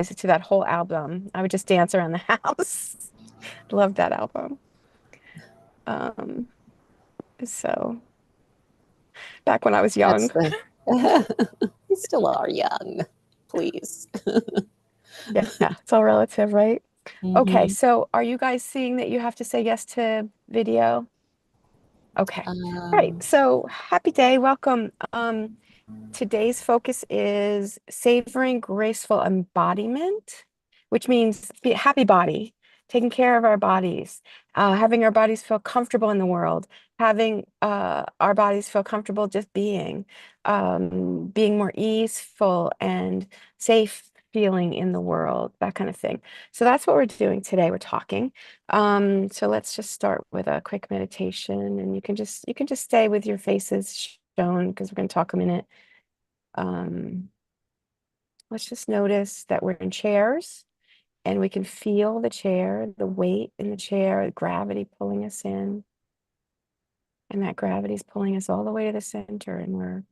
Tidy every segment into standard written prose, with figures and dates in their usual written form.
to that whole album. I would just dance around the house. Love that album. Um, so back when I was That's young. the. You still are young, please. Yeah, it's all relative, right? Okay, Mhm. so are you guys seeing that you have to say yes to video? Okay. Right. Um, So happy day. Welcome. Today's focus is savoring graceful embodiment, which means happy body, taking care of our bodies, having our bodies feel comfortable in the world, having our bodies feel comfortable just being more easeful and safe feeling in the world, that kind of thing. So that's what we're doing today. We're talking. So let's just start with a quick meditation, and you can just stay with your faces shown because we're going to talk a minute. Um, let's just notice that we're in chairs and we can feel the chair, the weight in the chair, gravity pulling us in. And that gravity is pulling us all the way to the center, and we're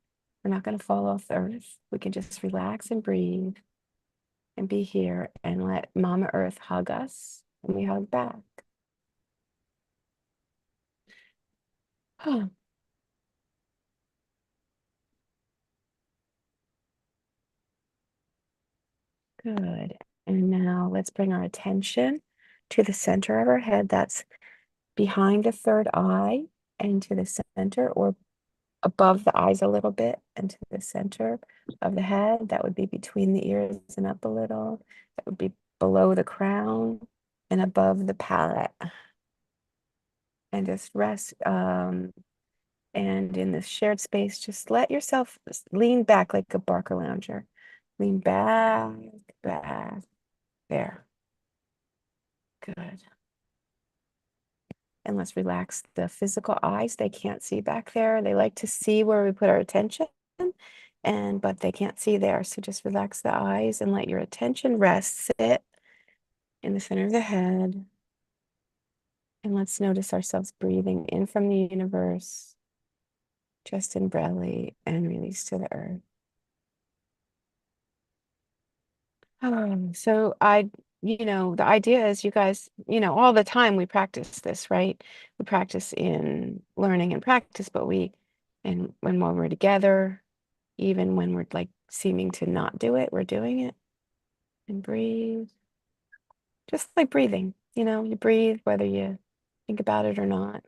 not going to fall off the earth. We can just relax and breathe and be here and let Mama Earth hug us, and we hug back. Oh, good. And now let's bring our attention to the center of our head. That's behind the third eye and to the center, or above the eyes a little bit and to the center of the head. That would be between the ears and up a little. That would be below the crown and above the palate. And just rest. And in this shared space, just let yourself lean back like a Barker lounger. Lean back, back. There. Good. And let's relax the physical eyes. They can't see back there. They like to see where we put our attention, but they can't see there. So just relax the eyes and let your attention rest, sit in the center of the head. And let's notice ourselves breathing in from the universe, just in belly, and release to the earth. The idea is you guys, all the time we practice this, right? We practice in learning and practice, and when we're together, even when we're like seeming to not do it, we're doing it. And breathe, just like breathing, you breathe whether you think about it or not.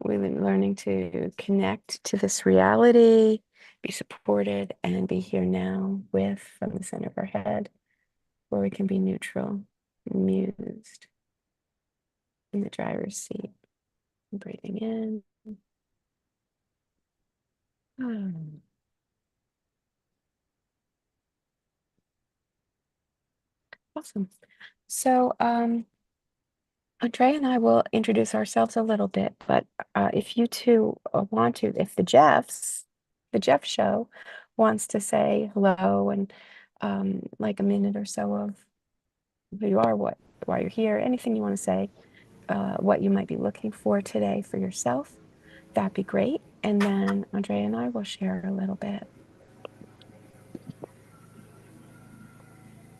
We've been learning to connect to this reality, be supported, and be here now from the center of our head, where we can be neutral, mused in the driver's seat, breathing in. Awesome. So, Andrea and I will introduce ourselves a little bit, but if you two want to, if the Jeff show wants to say hello and like a minute or so of who you are, why you're here, anything you want to say, what you might be looking for today for yourself, that'd be great. And then Andrea and I will share a little bit.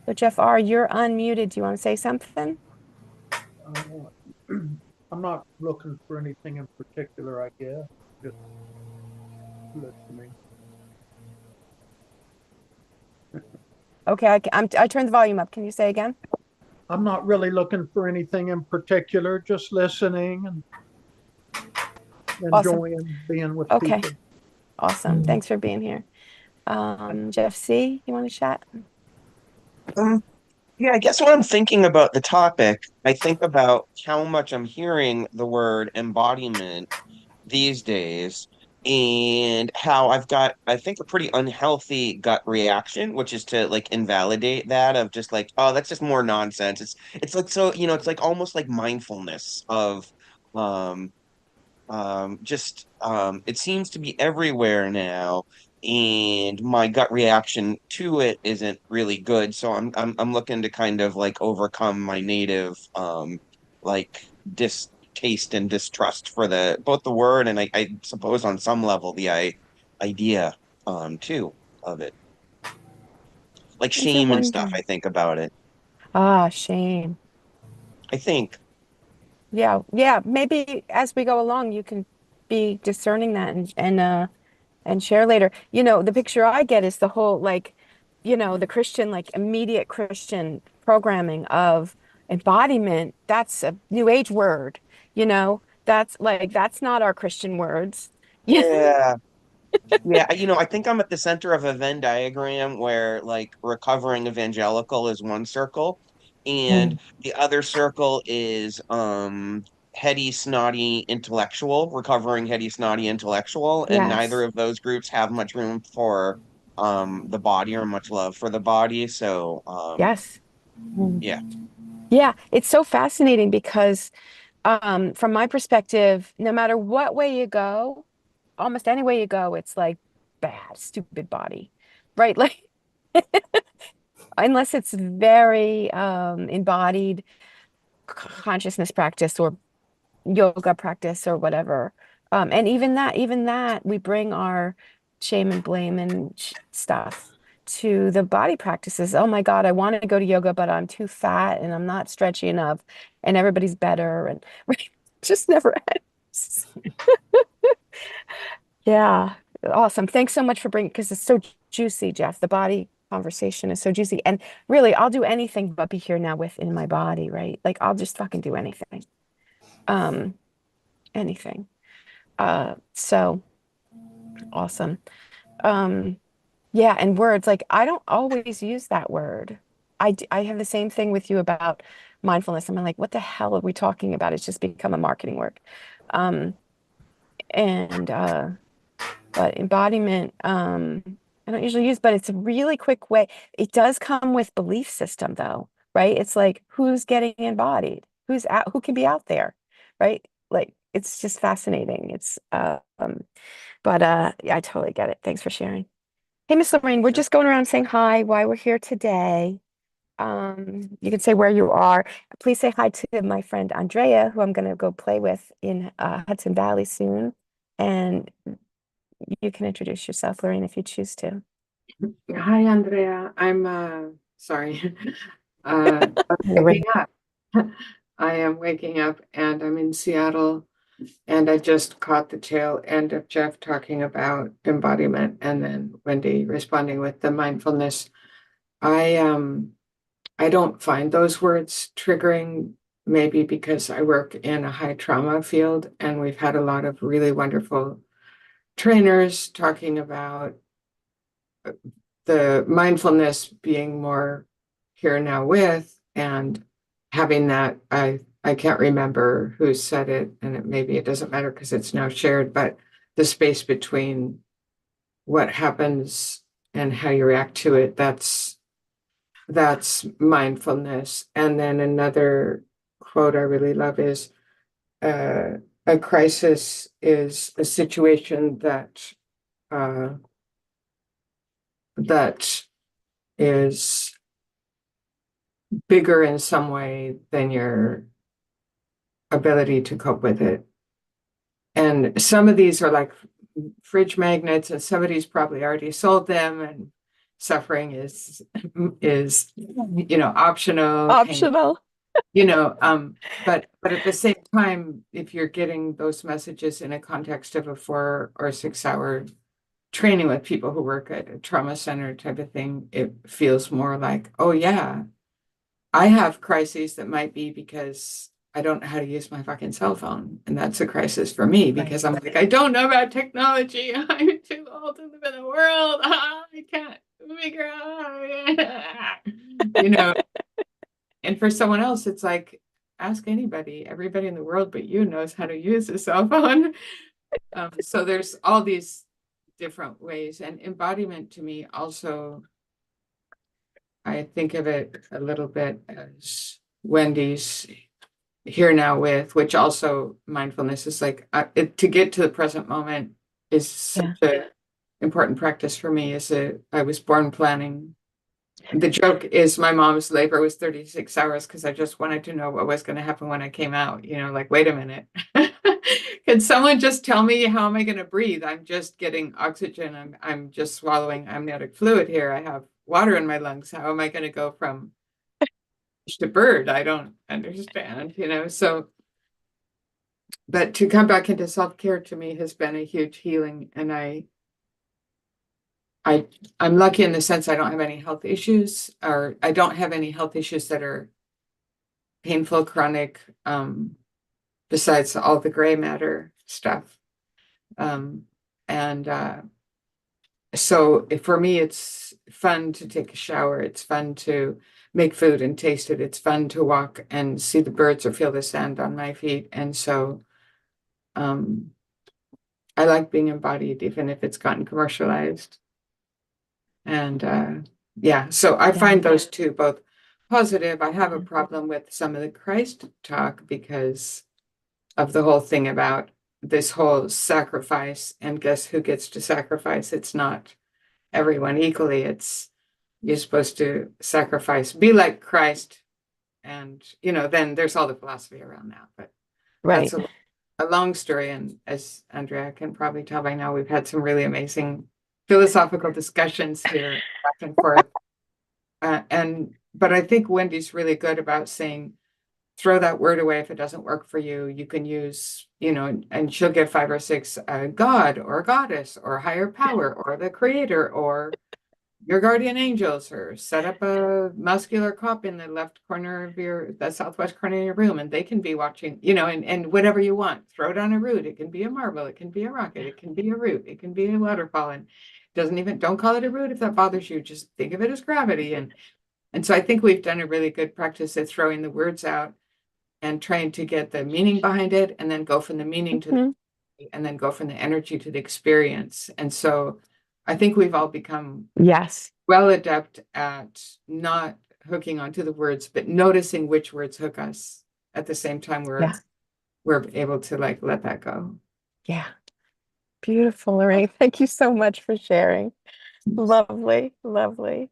So Jeff R., you're unmuted. Do you want to say something? Uh, I'm not looking for anything in particular, I guess. Just listening. Okay, I turned the volume up. Can you say again? I'm not really looking for anything in particular, just listening and Awesome. enjoying being with Okay, people. awesome. Thanks for being here. Jeff C., you want to chat? Um, yeah, I guess when I'm thinking about the topic, I think about how much I'm hearing the word embodiment these days, and how I've got, I think, a pretty unhealthy gut reaction, which is to like invalidate that of just like, oh, that's just more nonsense. It's like so, it's like almost like mindfulness of um just it seems to be everywhere now, and my gut reaction to it isn't really good, so I'm looking to kind of like overcome my native like distaste and distrust for the both the word and I suppose on some level the idea too of it. like It's a shame and stuff. wonder. I think about it. Ah, shame. I think. Yeah, yeah. Maybe as we go along, you can be discerning that and share later. You know, the picture I get is the whole like, the Christian, like immediate Christian programming of embodiment. That's a new age word, that's not our Christian words. Yeah. Yeah. Yeah, I think I'm at the center of a Venn diagram where like recovering evangelical is one circle and Mm. the other circle is heady, snotty intellectual, recovering heady, snotty intellectual, and neither Yes. of those groups have much room for the body or much love for the body. So Yes. Mm. yeah. Yeah, it's so fascinating because from my perspective, no matter what way you go, almost any way you go, it's like bad, stupid body, right? Like unless it's very embodied consciousness practice or yoga practice or whatever. And even that, we bring our shame and blame and stuff to the body practices. Oh my God, I want to go to yoga, but I'm too fat and I'm not stretchy enough, and everybody's better, and right, just never ends. Yeah, awesome. Thanks so much for bringing, because it's so juicy, Jeff. The body conversation is so juicy. And really, I'll do anything but be here now within my body, right? Like I'll just fucking do anything. Um, anything. So awesome. Um, yeah, and words, like I don't always use that word. I have the same thing with you about mindfulness. I'm like, what the hell are we talking about? It's just become a marketing word. Um, and but embodiment, I don't usually use, but it's a really quick way. It does come with belief system though, right? It's like who's getting embodied, who's out, who can be out there, right? Like it's just fascinating. But yeah, I totally get it. Thanks for sharing. Hey, Miss Lorraine, we're Sure. just going around saying hi, why we're here today. You can say where you are. Please say hi to my friend Andrea, who I'm going to go play with in Hudson Valley soon. And you can introduce yourself, Lorraine, if you choose to. Hi, Andrea. I'm sorry. I'm waking up. I am waking up and I'm in Seattle, and I just caught the tail end of Jeff talking about embodiment and then Wendy responding with the mindfulness. I don't find those words triggering, maybe because I work in a high trauma field and we've had a lot of really wonderful trainers talking about the mindfulness being more here now with, and having that, I can't remember who said it, and maybe it doesn't matter because it's now shared, but the space between what happens and how you react to it, that's mindfulness. And then another quote I really love is a crisis is a situation uh, that is bigger in some way than your ability to cope with it. And some of these are like fridge magnets, and somebody's probably already sold them, and suffering is optional, pain, Optional. but at the same time, if you're getting those messages in a context of a 4 or 6 hour training with people who work at a trauma center type of thing, it feels more like, oh yeah, I have crises that might be because I don't know how to use my fucking cell phone. And that's a crisis for me because I'm like, I don't know about technology. I'm too old to live in the world. I can't figure out. And for someone else, it's like, ask anybody. Everybody in the world but you knows how to use a cell phone. So there's all these different ways. And embodiment to me also, I think of it a little bit as Wendy's here now with, which also mindfulness is like to get to the present moment is such Yeah. an important practice for me. I was born planning. The joke is my mom's labor was 36 hours because I just wanted to know what was going to happen when I came out. Like, wait a minute. Can someone just tell me how am I going to breathe? I'm just getting oxygen. I'm just swallowing amniotic fluid here. I have water in my lungs. How am I going to go from fish to bird? I don't understand, you know? So, but to come back into self-care to me has been a huge healing. And I'm lucky in the sense I don't have any health issues, or I don't have any health issues that are painful, chronic, besides all the gray matter stuff. And so for me, it's fun to take a shower. It's fun to make food and taste it. It's fun to walk and see the birds or feel the sand on my feet. And so I like being embodied, even if it's gotten commercialized. And yeah, so I find those two both positive. I have a problem with some of the Christ talk because of the whole thing about this whole sacrifice, and guess who gets to sacrifice? It's not everyone equally. It's you're supposed to sacrifice, be like Christ, and you know, then there's all the philosophy around that. But Right. that's a long story, and as Andrea can probably tell by now, we've had some really amazing philosophical discussions here back and forth. But I think Wendy's really good about saying, throw that word away if it doesn't work for you. You can use, you know, and she'll give 5 or 6 God or goddess or higher power or the creator or your guardian angels, or set up a muscular cop in the left corner of the southwest corner of your room, and they can be watching, you know, and whatever you want. Throw down a root. It can be a marble. It can be a rocket. It can be a root. It can be a waterfall. And don't call it a root if that bothers you. Just think of it as gravity. And so I think we've done a really good practice at throwing the words out and trying to get the meaning behind it, and then go from the meaning to the, and then go from the energy to the experience. And so I think we've all become well adept at not hooking onto the words, but noticing which words hook us at the same time we're able to like let that go. Yeah. Beautiful, Lorraine. Thank you so much for sharing. Lovely, lovely.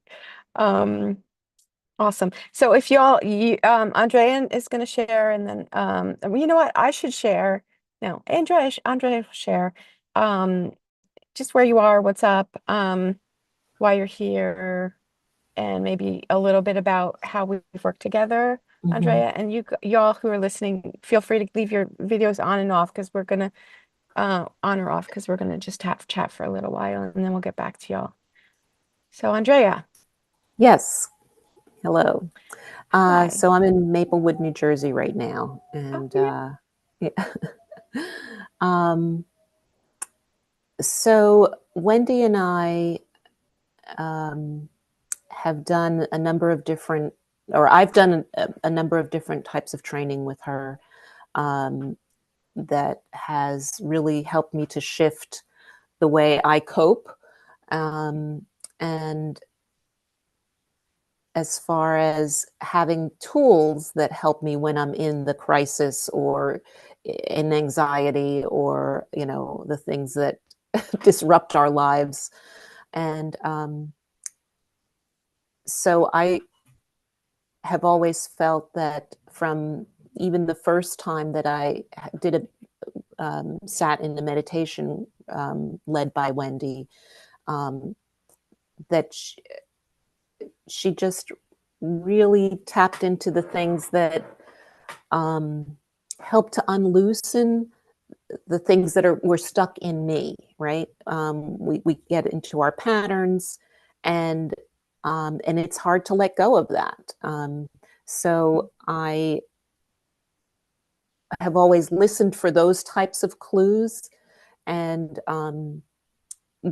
Awesome. So if Andrea is going to share, and then you know what, I should share. No, Andrea will share just where you are, what's up, why you're here, and maybe a little bit about how we've worked together, Andrea. And y'all who are listening, feel free to leave your videos on and off, because we're gonna on or off, because we're gonna just chat for a little while, and then we'll get back to y'all. So Andrea. Yes. Hello. Hi. So I'm in Maplewood, New Jersey right now. And yeah. So Wendy and I have done a number of different, or I've done a number of different types of training with her that has really helped me to shift the way I cope. And as far as having tools that help me when I'm in the crisis or in anxiety, or, you know, the things that disrupt our lives. And so I have always felt that from even the first time that I did sat in the meditation led by Wendy, that she just really tapped into the things that help to unloosen the things that were stuck in me, right? We get into our patterns, and it's hard to let go of that. So I have always listened for those types of clues, and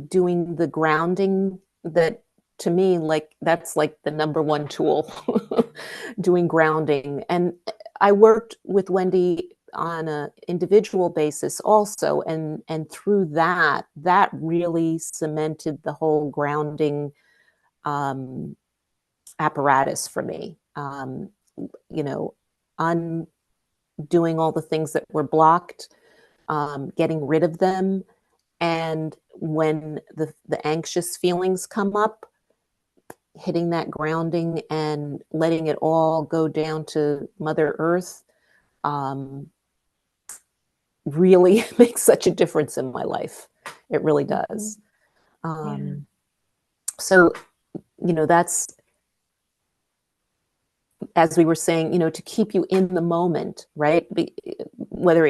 doing the grounding, that to me, like, that's like the number one tool, doing grounding. And I worked with Wendy on an individual basis also, and through that really cemented the whole grounding apparatus for me. You know, undoing all the things that were blocked, getting rid of them, and when the anxious feelings come up, hitting that grounding and letting it all go down to Mother Earth really makes such a difference in my life. It really does. So that's, as we were saying, to keep you in the moment, right? Whether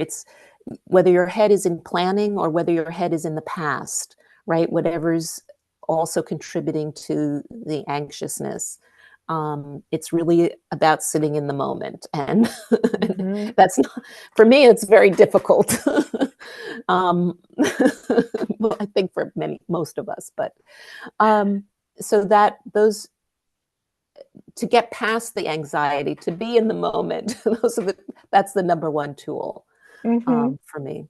your head is in planning or whether your head is in the past, right? Whatever's also contributing to the anxiousness. It's really about sitting in the moment. And that's not, for me, it's very difficult. Well, I think for most of us, but so to get past the anxiety, to be in the moment, that's the number one tool for me.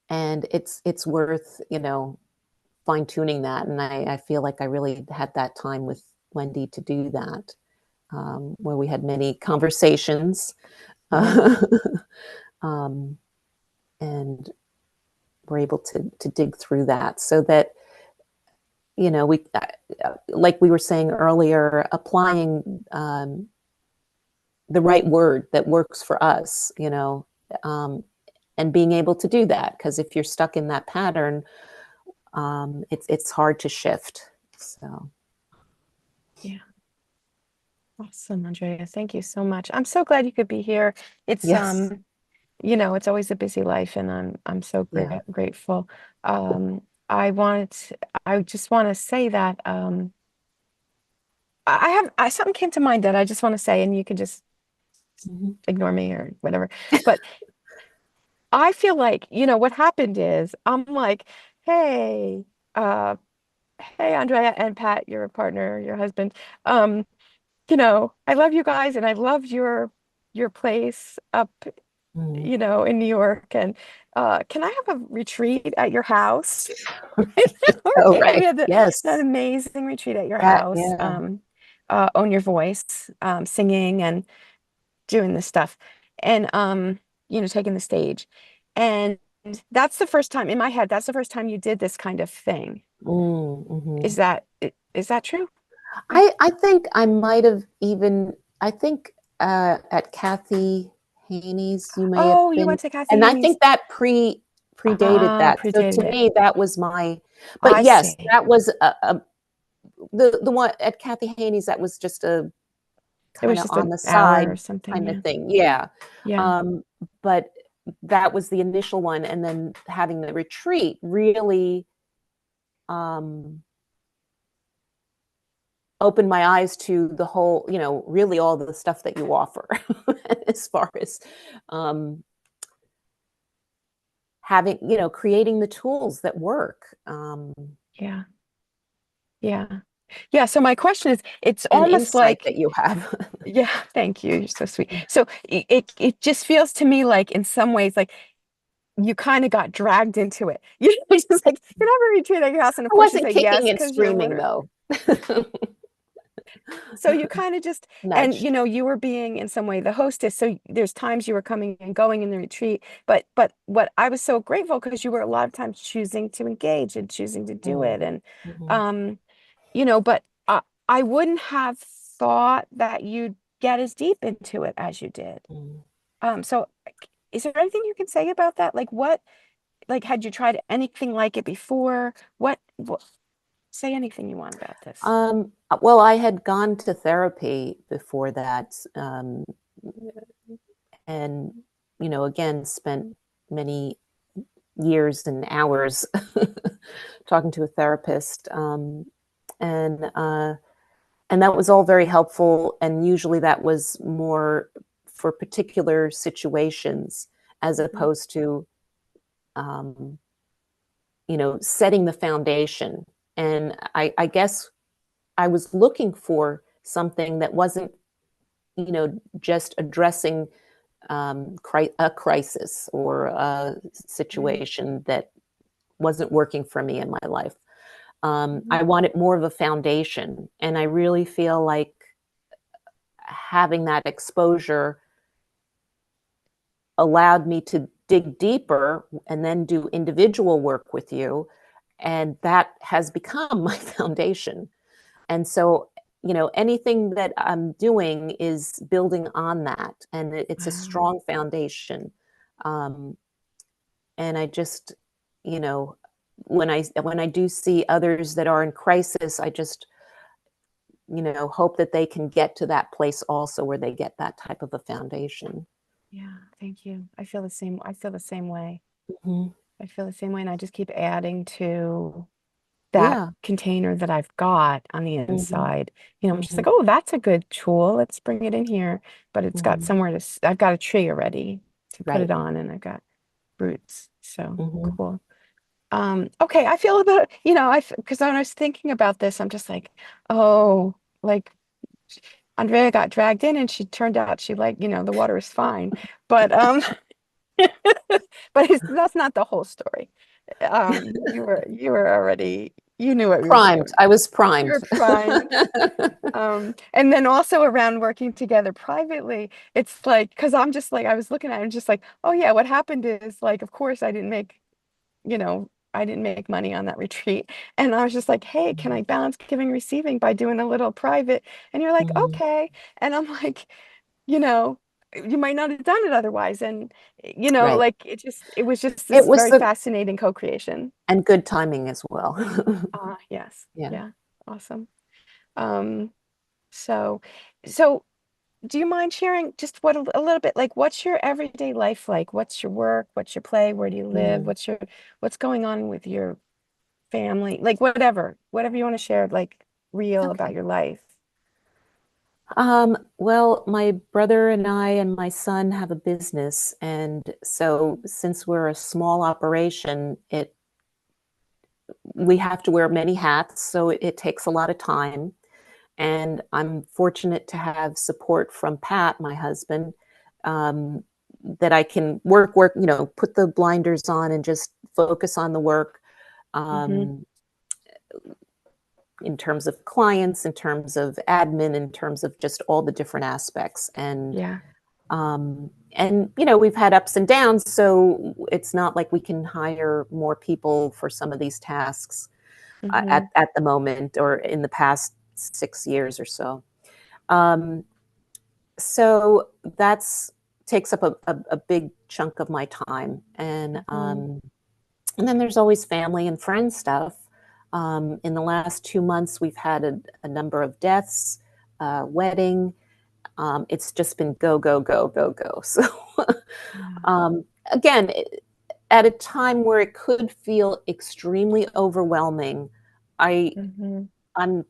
And it's worth, fine tuning that. And I feel like I really had that time with Wendy to do that, where we had many conversations, and we're able to dig through that, so that, we, like we were saying earlier, applying the right word that works for us, and being able to do that. Because if you're stuck in that pattern, it's hard to shift. So, yeah. Awesome, Andrea. Thank you so much. I'm so glad you could be here. It's yes. it's always a busy life, and I'm so grateful. I just want to say that I something came to mind that I just want to say, and you can just ignore me or whatever. But I feel like, what happened is I'm like, hey, hey, Andrea and Pat, your partner, your husband. I love you guys, and I love your place up, in New York. And can I have a retreat at your house? Oh, Okay, we right. had that Yes. amazing retreat at your That, house. yeah. Own your voice, singing and doing this stuff, and taking the stage. And that's the first time in my head, that's the first time you did this kind of thing. Mm-hmm. Is that true? I think I might have even, I think at Kathy Haney's, you may have Oh, you been, went to Kathy and I Haney's. think that predated that. So Predated to it. me, that was but I yes, see. that was the one at Kathy Haney's, that was just a It kind was of just on an the hour or side something. kind of Yeah. thing. Yeah. Yeah. But that was the initial one. And then having the retreat really opened my eyes to the whole, really all the stuff that you offer as far as having, creating the tools that work. Yeah. Yeah. Yeah. So my question is, it's And almost insight like, that you have. yeah, thank you. You're so sweet. So it just feels to me like in some ways, like you kind of got dragged into it. It's just like, you're not very retreat at your house. And of I course you wasn't say kicking yes, and because you're screaming, literally. though. So you kind of just, and Nudged. you were being in some way the hostess. So there's times you were coming and going in the retreat, but what I was so grateful, because you were a lot of times choosing to engage and choosing to do it. And, Mm-hmm. um, but I wouldn't have thought that you'd get as deep into it as you did. So is there anything you can say about that? Like, had you tried anything like it before? What say anything you want about this? Well, I had gone to therapy before that, and again, spent many years and hours talking to a therapist, and that was all very helpful. And usually, that was more for particular situations, as opposed to um, setting the foundation. And I guess I was looking for something that wasn't, just addressing a crisis or a situation that wasn't working for me in my life. I wanted more of a foundation. And I really feel like having that exposure allowed me to dig deeper and then do individual work with you. And that has become my foundation. And so, anything that I'm doing is building on that, and it's a Wow. strong foundation. And I just, you know, when I do see others that are in crisis, I just, hope that they can get to that place also where they get that type of a foundation. Yeah, thank you. I feel the same. I feel the same way. Hmm. I feel the same way, and I just keep adding to that Yeah. container that I've got on the Hmm. inside. I'm just Hmm. like, oh, that's a good tool. Let's bring it in here. But it's got Hmm. somewhere to, I've got a tree already to put Right. it on, and I've got roots. So Hmm. cool. Okay, I feel about, because when I was thinking about this, I'm just like, oh, like Andrea got dragged in and she turned out she like, the water is fine. But but that's not the whole story. You were already, you knew what we were Primed. doing. I was You primed. were primed. And then also around working together privately, it's like, because I'm just like, I was looking at it and just like, oh yeah, what happened is like, of course I didn't make money on that retreat. And I was just like, hey, can I balance giving receiving by doing a little private? And you're like, Mhm. okay. And I'm like, you know, you might not have done it otherwise. And, Right. like it was just It this was very the fascinating co-creation. and good timing as well. Yes. Yeah. Yeah. Awesome. Um, so, so do you mind sharing just what a little bit, like, what's your everyday life like? What's your work? What's your play? Where do you live? Mm. What's going on with your family? Like whatever you want to share, like real about Okay. your life. Well, my brother and I and my son have a business, and so since we're a small operation, we have to wear many hats, so it takes a lot of time. And I'm fortunate to have support from Pat, my husband, um, that I can work, put the blinders on and just focus on the work. Mm-hmm. Um, in terms of clients, in terms of admin, in terms of just all the different aspects. Yeah. And we've had ups and downs, so it's not like we can hire more people for some of these tasks Mm-hmm. at the moment or in the past 6 years or so. Um, so that's takes up a big chunk of my time, Mm-hmm. and then there's always family and friend stuff. In the last 2 months, we've had a number of deaths, wedding. It's just been go, go, go, go, go. So Yeah. again, at a time where it could feel extremely overwhelming, I Mm-hmm. I'm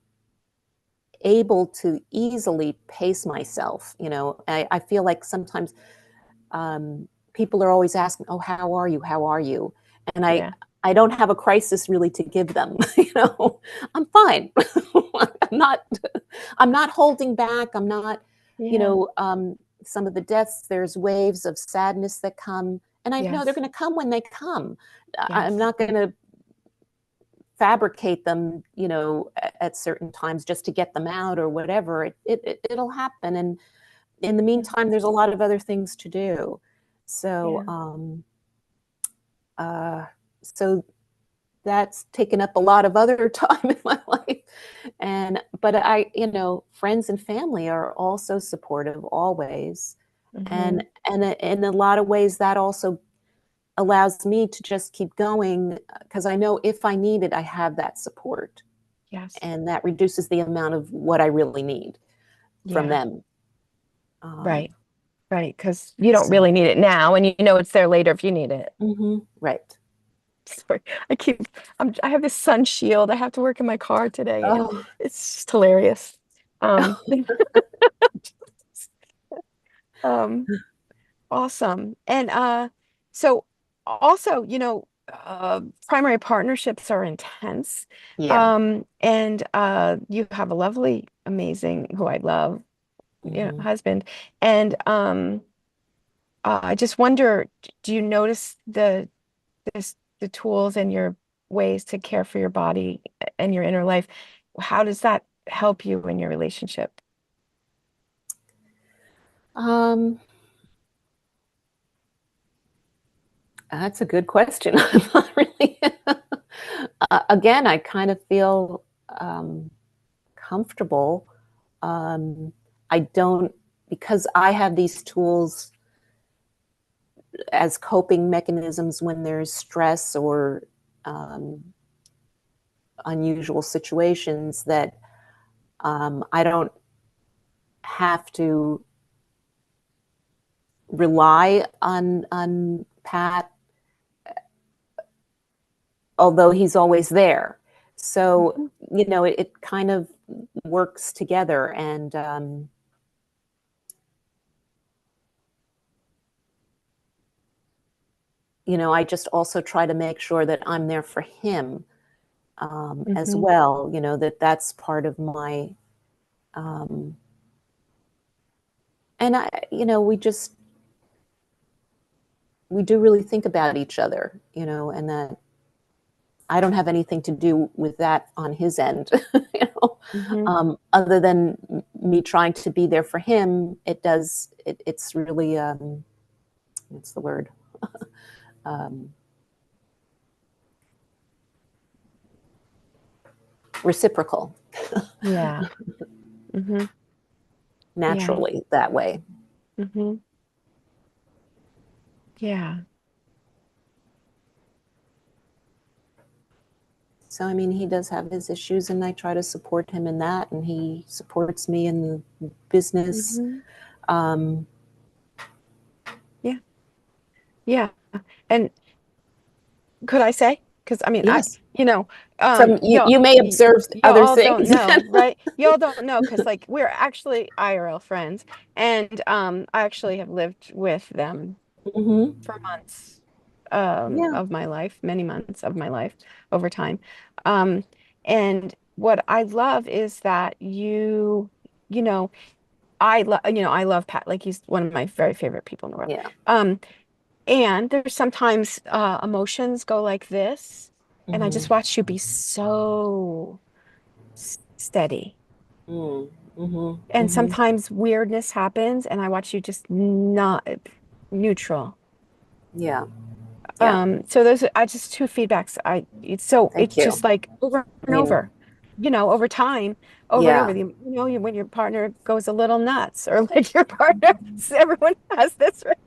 able to easily pace myself. I feel like sometimes people are always asking, "Oh, how are you? How are you?" And Yeah. I don't have a crisis really to give them. I'm fine. I'm not I'm not holding back. I'm not, Yeah. some of the deaths. There's waves of sadness that come, and I know they're Yes. going to come when they come. I'm Yes. not going to fabricate them, at certain times just to get them out or whatever. It'll happen, and in the Yeah. meantime, there's a lot of other things to do. So, Yeah. uh, so that's taken up a lot of other time in my life. But friends and family are also supportive always. Mm-hmm. And in a lot of ways, that also allows me to just keep going because I know if I need it, I have that support. Yes. And that reduces the amount of what I really need from Yeah. them. Um, Right. Right. Because you don't so, really need it now, and it's there later if you need it. right. Sorry. I have this sun shield. I have to work in my car today, and Oh, it's just hilarious. Um, um, awesome. And so also, primary partnerships are intense. yeah. And you have a lovely, amazing, who I love, Hmm. husband. And I just wonder, do you notice the tools and your ways to care for your body and your inner life? How does that help you in your relationship? Um, that's a good question. I'm not really. Again, I kind of feel comfortable. Um, I don't, because I have these tools as coping mechanisms when there's stress or unusual situations that I don't have to rely on Pat, although he's always there. So, you know, it kind of works together. And, you know, I just also try to make sure that I'm there for him as well, you know, that's part of my, and you know, we do really think about each other, you know, and that I don't have anything to do with that on his end, you know, other than me trying to be there for him. It's really, what's the word? Reciprocal. Yeah. Naturally that way. Yeah. So, I mean, he does have his issues, and I try to support him in that, and he supports me in the business. Yeah. Yeah. And could I say? Because I mean, Yes. you know, From you may observe other y'all don't things. know, right? Y'all don't know because like we're actually IRL friends, and I actually have lived with them for months Yeah. of my life, many months of my life over time. Um, and what I love is that you know, I love Pat. Like he's one of my very favorite people in the world. Yeah. And there's sometimes emotions go like this, and I just Mm-hmm. watch you be so steady. Mm, mm-hmm, And mm-hmm. sometimes weirdness happens, and I watch you just not neutral. Yeah. Yeah. So those are just two feedbacks. It's Thank you. just like over I and mean, over, over time, over and over. yeah. When your partner goes a little nuts, or like your partner, everyone has this, right?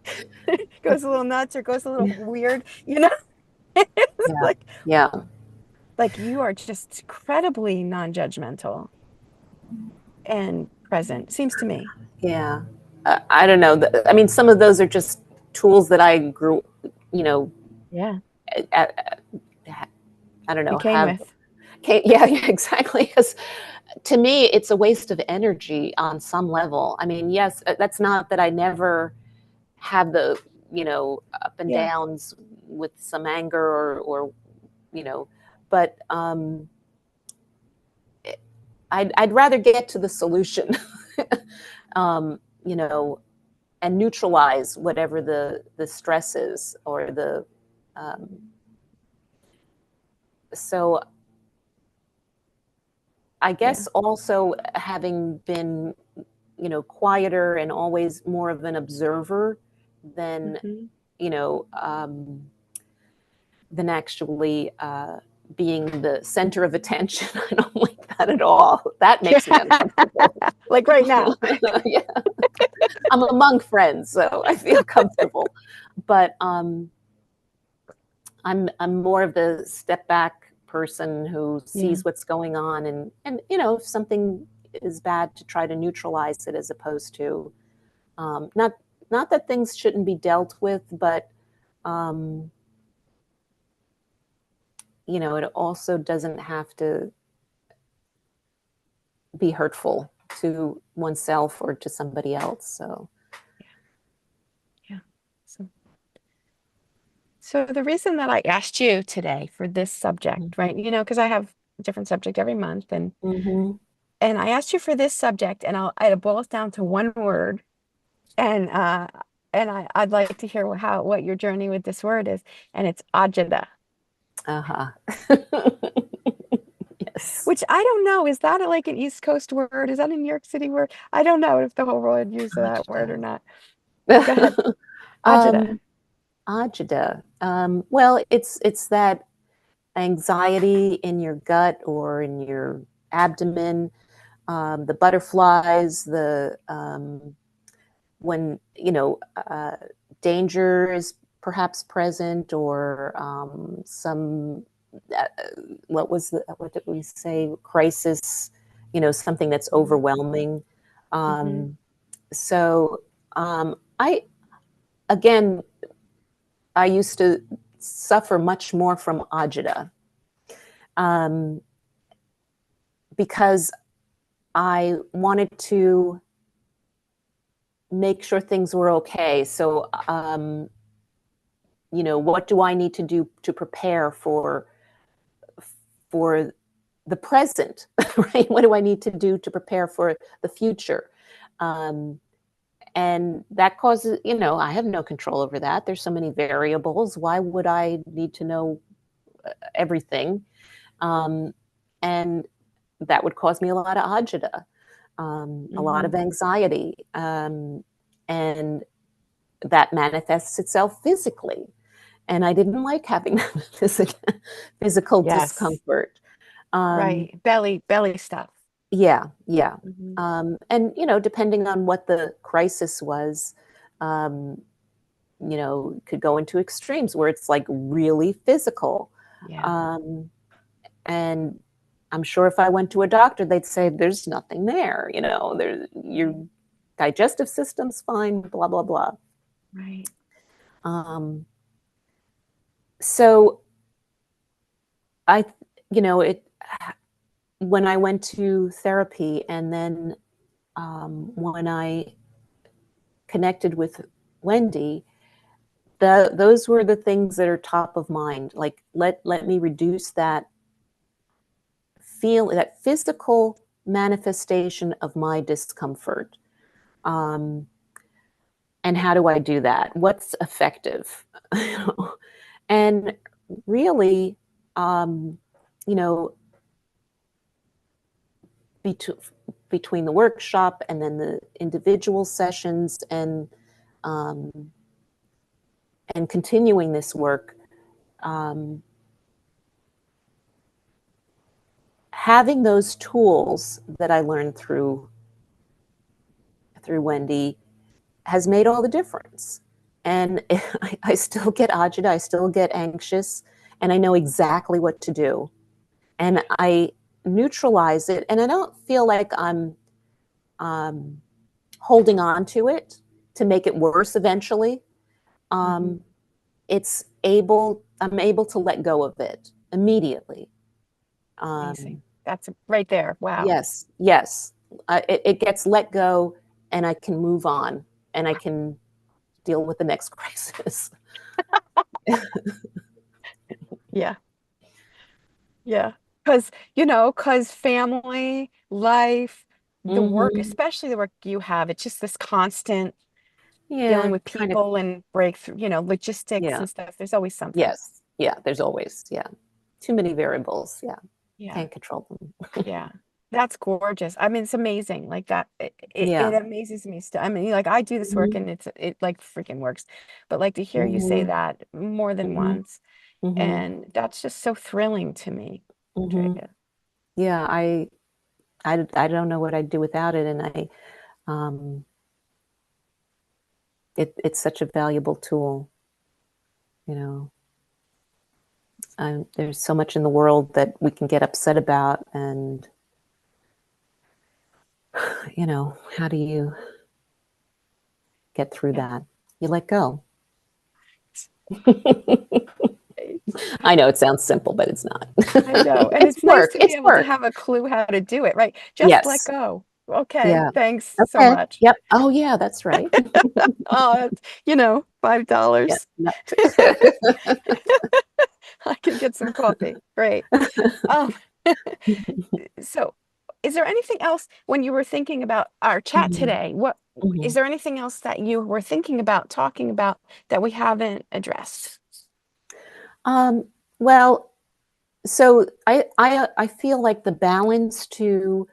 Goes a little nuts or goes a little weird, It's Yeah. Yeah. like you are just incredibly non-judgmental and present, seems to me. Yeah. I don't know. I mean, some of those are just tools that I grew, you know, Yeah, at, I don't you know, came have, with. yeah, yeah, exactly. Because to me, it's a waste of energy on some level. I mean, yes, that's not that I never have the, you know, up and Yeah, downs with some anger or you know, but I'd rather get to the solution, you know, and neutralize whatever the stress is or the, um, so I yeah. guess also having been, you know, quieter and always more of an observer than, you know, than actually being the center of attention. I don't like that at all. That makes me uncomfortable. Like right now. Yeah. I'm among friends, so I feel comfortable. But I'm more of the step back person who Yeah, sees what's going on, and you know, if something is bad, to try to neutralize it as opposed to, not that things shouldn't be dealt with, but um, you know, it also doesn't have to be hurtful to oneself or to somebody else. So yeah. So the reason that I asked you today for this subject, right? Because I have a different subject every month, and mm-hmm. I asked you for this subject, and it boils down to one word, and I'd like to hear what your journey with this word is, and it's ajita. Uh-huh. Yes. Which I don't know. Is that like an East Coast word? Is that a New York City word? I don't know if the whole world uses that word or not. Go ahead. Ajita. Ajita. Well, it's that anxiety in your gut or in your abdomen, the butterflies, the when you know danger is perhaps present, or some what did we say? Crisis, something that's overwhelming. So again, I used to suffer much more from agita because I wanted to make sure things were okay. So, what do I need to do to prepare for the present, right? What do I need to do to prepare for the future? And that causes, I have no control over that. There's so many variables. Why would I need to know everything? And that would cause me a lot of agita, a lot of anxiety. And that manifests itself physically. And I didn't like having physical Yes. discomfort. Right. Belly stuff. Yeah. Mm-hmm. And, depending on what the crisis was, could go into extremes where it's like really physical. Yeah. And I'm sure if I went to a doctor, they'd say, there's nothing there, your digestive system's fine, blah, blah, blah. Right. So when I went to therapy and then when I connected with Wendy, those were the things that are top of mind. Like, let me reduce that physical manifestation of my discomfort. And how do I do that? What's effective? And really, between the workshop and then the individual sessions and continuing this work, having those tools that I learned through Wendy has made all the difference. And I still get agita, I still get anxious, and I know exactly what to do. And I neutralize it, and I don't feel like I'm holding on to it to make it worse eventually. I'm able to let go of it immediately. Amazing. That's right there. Wow. Yes. It gets let go, and I can move on, and I can deal with the next crisis. Yeah. Yeah. Because family, life, the work, especially the work you have, it's just this constant dealing Yeah, with kind of. people and breakthrough, logistics Yeah. and stuff. There's always something. Yes. Yeah. There's always, too many variables. Yeah. Yeah. Can't control them. Yeah. That's gorgeous. I mean, it's amazing. Like that. It Yeah. amazes me still. I mean, like I do this work and it like freaking works. But like to hear you say that more than once, and that's just so thrilling to me, Andrea. Yeah. I don't know what I'd do without it. And it's such a valuable tool, there's so much in the world that we can get upset about, and how do you get through that? You let go. I know it sounds simple, but it's not. I know. And It's it's nice work. to be It's able to work. have a clue how to do it, right? Just let Yes. go. Okay. Yeah. Thanks so Okay. much. Yep. Oh, yeah, that's right. Oh, it's, Yeah. $5. No. I can get some coffee. Great. Um, so is there anything else when you were thinking about our chat today? What is there anything else that you were thinking about talking about that we haven't addressed? Well, so I feel like the balance to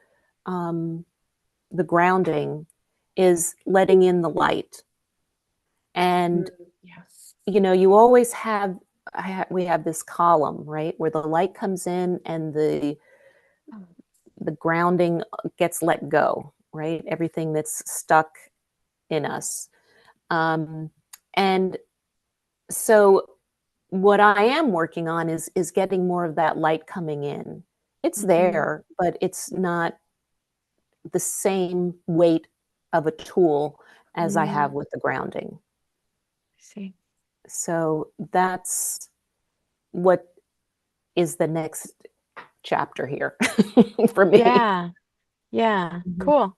the grounding is letting in the light. And Yes. you always have we have this column, right, where the light comes in and the grounding gets let go, right? Everything that's stuck in us. And so what I am working on is getting more of that light coming in. It's Mhm. there, but it's not the same weight of a tool as I have with the grounding. See. So that's what is the next chapter here for me. Yeah. Yeah. Mhm. Cool.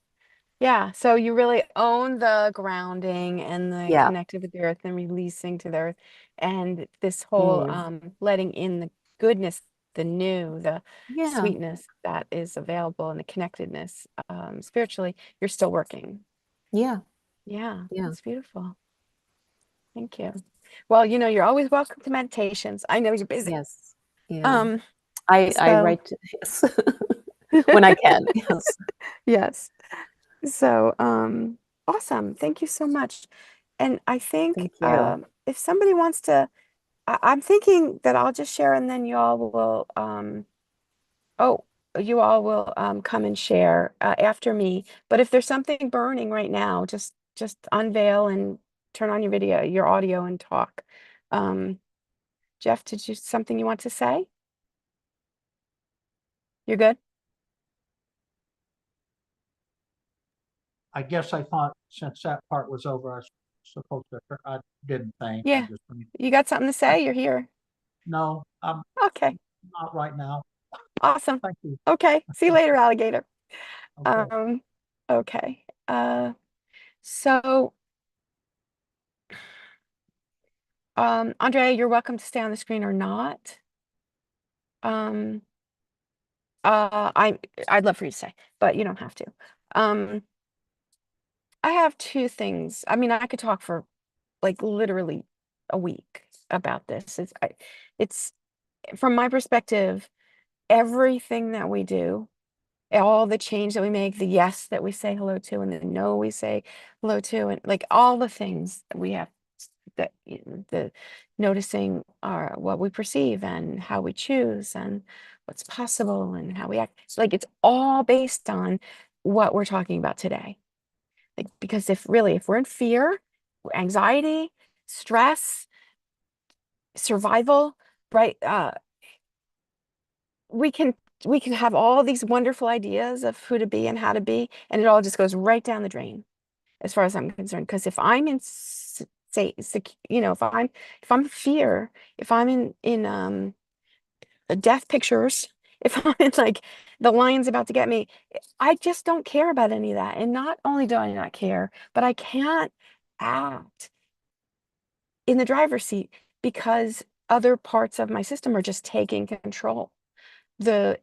Yeah. So you really own the grounding and the Yeah. connected with the earth and releasing to the earth and this whole Mm. letting in the goodness, the new, the Yeah. sweetness that is available and the connectedness spiritually. You're still working. Yeah. Yeah. Yeah. That's beautiful. Thank you. Well, you're always welcome to meditations. I know you're busy. Yes. Yeah. Um, I so write yes. When I can. Yes. yes. So, awesome. Thank you so much. And I think Thank you. if somebody wants to, I'm thinking that I'll just share and then oh, you all will come and share after me. But if there's something burning right now, just unveil and turn on your video, your audio and talk. Um, Jeff, did you something you want to say? You're good? I guess I thought since that part was over, I was supposed to, I didn't think, I Yeah. just, You got something to say? You're here. no, I'm Okay. not right now. Awesome. Thank you. Okay. See you later, alligator. Okay. Um, okay. So, Andrea, you're welcome to stay on the screen or not. Um, I'd love for you to say, but you don't have to. Um, I have two things. I mean, I could talk for like literally a week about this. It's from my perspective, everything that we do, all the change that we make, the yes that we say hello to, and the no we say hello to, and like all the things that we have that the noticing our what we perceive and how we choose and what's possible and how we act. Like it's all based on what we're talking about today. Like because if we're in fear, anxiety, stress, survival, right? We can we can have all these wonderful ideas of who to be and how to be, and it all just goes right down the drain, as far as I'm concerned. Because if I'm in, say, if I'm in fear, if I'm in death pictures, if I'm in like the lion's about to get me, I just don't care about any of that. And not only do I not care, but I can't act in the driver's seat because other parts of my system are just taking control. The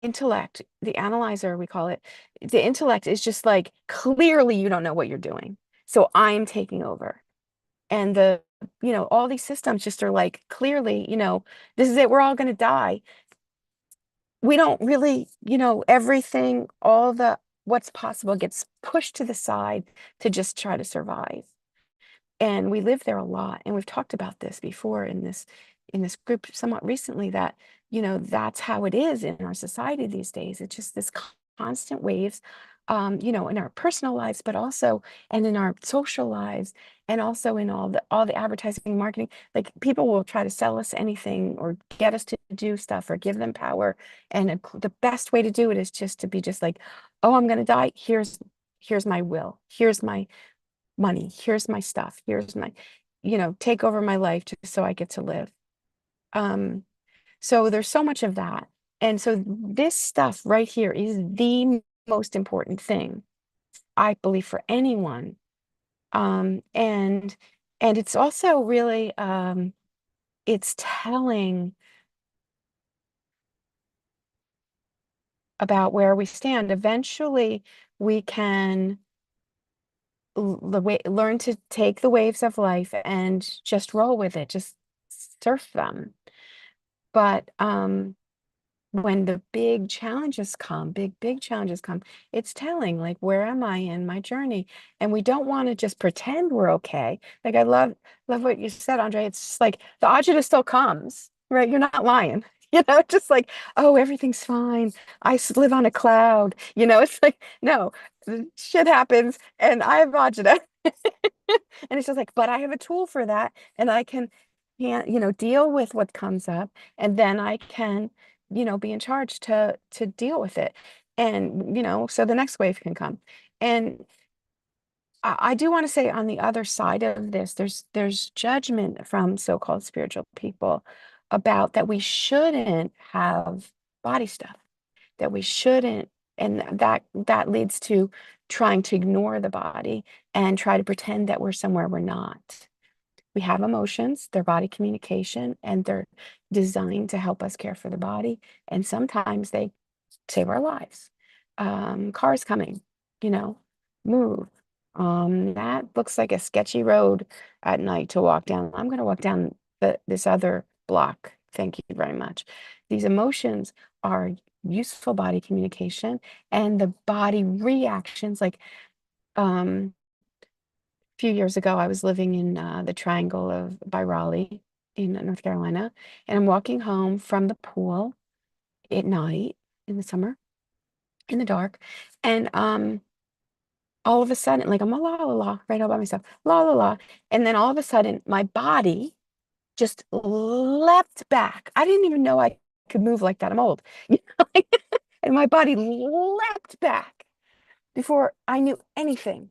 intellect, the analyzer, we call it, the intellect is just like, clearly you don't know what you're doing. So I'm taking over. And all these systems just are like, clearly, this is it. We're all going to die. We don't really, everything, what's possible gets pushed to the side to just try to survive. And we live there a lot, and we've talked about this before in this group somewhat recently, that that's how it is in our society these days. It's just this constant waves, in our personal lives, but also and in our social lives, and also in all the advertising and marketing. Like people will try to sell us anything or get us to do stuff or give them power, and the best way to do it is just to be just like, oh, I'm gonna die, here's my will, here's my money, here's my stuff, here's my, take over my life just so I get to live. So there's so much of that. And so this stuff right here is the most important thing, I believe, for anyone. And it's also really it's telling about where we stand. Eventually we can learn to take the waves of life and just roll with it, just surf them. But when the big challenges come, it's telling, like, where am I in my journey? And we don't want to just pretend we're okay. Like I love what you said, Andre. It's just like the agita still comes, right? You're not lying. Just like, oh, everything's fine. Live on a cloud. It's like, no, shit happens and I have agita. And it's just like, but I have a tool for that, and I can deal with what comes up, and then I can, be in charge to deal with it. And, so the next wave can come. And I do want to say on the other side of this, there's judgment from so-called spiritual people about that we shouldn't have body stuff, that we shouldn't, and that leads to trying to ignore the body and try to pretend that we're somewhere we're not. We have emotions, they're body communication, and they're designed to help us care for the body. And sometimes they save our lives. Cars coming, move. That looks like a sketchy road at night to walk down. I'm going to walk down this other block. Thank you very much. These emotions are useful body communication, and the body reactions, like few years ago, I was living in the triangle of by Raleigh in North Carolina, and I'm walking home from the pool at night in the summer, in the dark, and all of a sudden, like I'm a la la la right all by myself, la la la, and then all of a sudden, my body just leapt back. I didn't even know I could move like that. I'm old, and my body leapt back before I knew anything.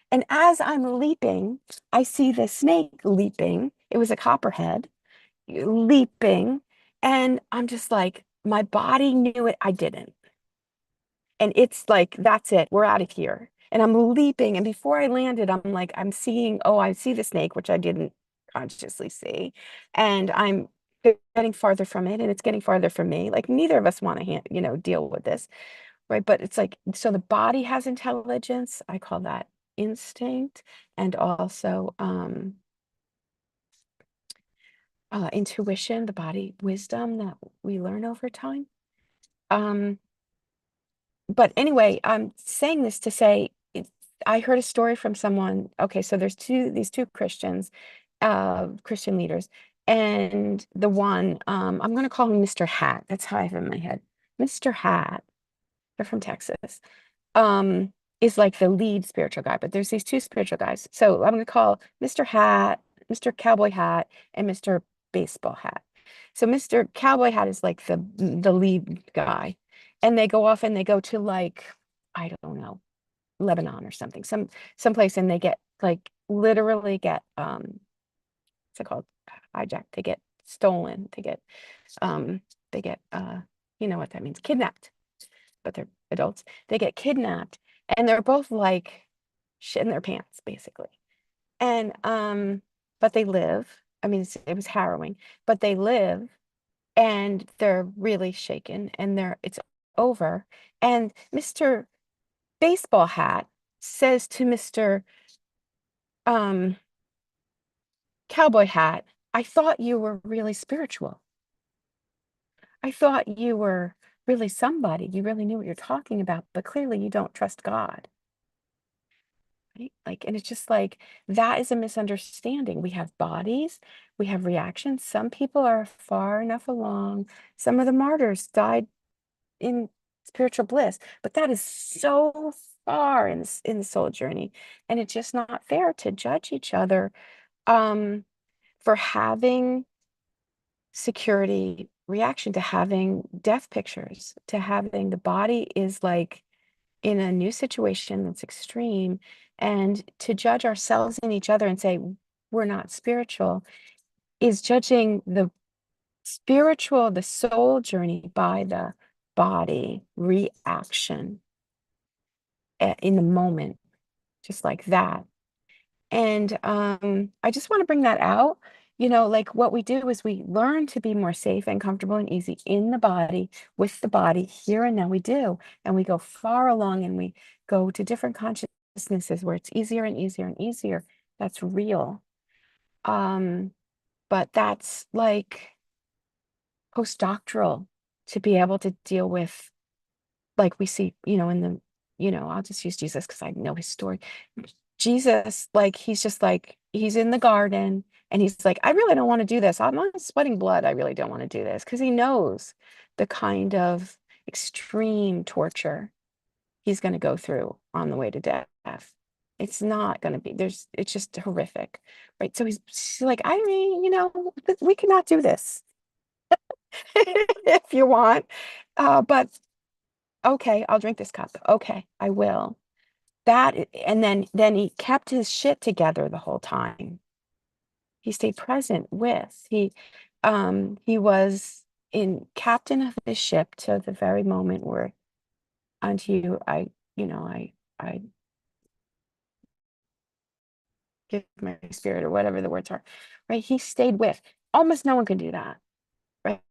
And as I'm leaping, I see the snake leaping. It was a copperhead leaping. And I'm just like, my body knew it. I didn't. And it's like, that's it. We're out of here. And I'm leaping. And before I landed, I'm like, I see the snake, which I didn't consciously see. And I'm getting farther from it, and it's getting farther from me. Like neither of us want to, deal with this. Right. But it's like, so the body has intelligence. I call that instinct, and also intuition, the body wisdom that we learn over time. But anyway, I'm saying this to say, I heard a story from someone. Okay, so there's these two Christians, Christian leaders, and the one, I'm going to call him Mr. Hat. That's how I have it in my head. Mr. Hat. They're from Texas. Is like the lead spiritual guy, but there's these two spiritual guys. So I'm going to call Mr. Hat, Mr. Cowboy Hat, and Mr. Baseball Hat. So Mr. Cowboy Hat is like the lead guy, and they go off and they go to, like, I don't know, Lebanon or something, someplace, and they get, like, literally get what's it called, hijacked. They get stolen. They get you know what that means, kidnapped. But they're adults. They get kidnapped, and they're both like shit in their pants, basically. And but they live. I mean, it was harrowing, but they live, and they're really shaken, and it's over. And Mr. Baseball Hat says to Mr. um Cowboy Hat, I thought you were really spiritual. I thought you were really somebody. You really knew what you're talking about, but clearly you don't trust God. Right? Like, and it's just like, that is a misunderstanding. We have bodies, we have reactions. Some people are far enough along. Some of the martyrs died in spiritual bliss, but that is so far in the soul journey. And it's just not fair to judge each other for having security reaction, to having death pictures, to having the body is like in a new situation that's extreme, and to judge ourselves and each other and say we're not spiritual is judging the soul journey by the body reaction in the moment, just like that. And I just want to bring that out. Like what we do is we learn to be more safe and comfortable and easy in the body, with the body here and now. We do. And we go far along, and we go to different consciousnesses where it's easier and easier and easier. That's real. But that's like postdoctoral to be able to deal with, like we see, in the, I'll just use Jesus because I know his story. Jesus, like, he's just like, he's in the garden, and he's like, I really don't want to do this. I'm not sweating blood. I really don't want to do this, because he knows the kind of extreme torture he's going to go through on the way to death. It's not going to be, it's just horrific, right? So she's like, Irene, we cannot do this if you want. But okay, I'll drink this cup. Okay, I will. And then he kept his shit together the whole time. He stayed present he was in captain of his ship to the very moment where unto you I give my spirit, or whatever the words are, right? He stayed with. Almost no one can do that, right?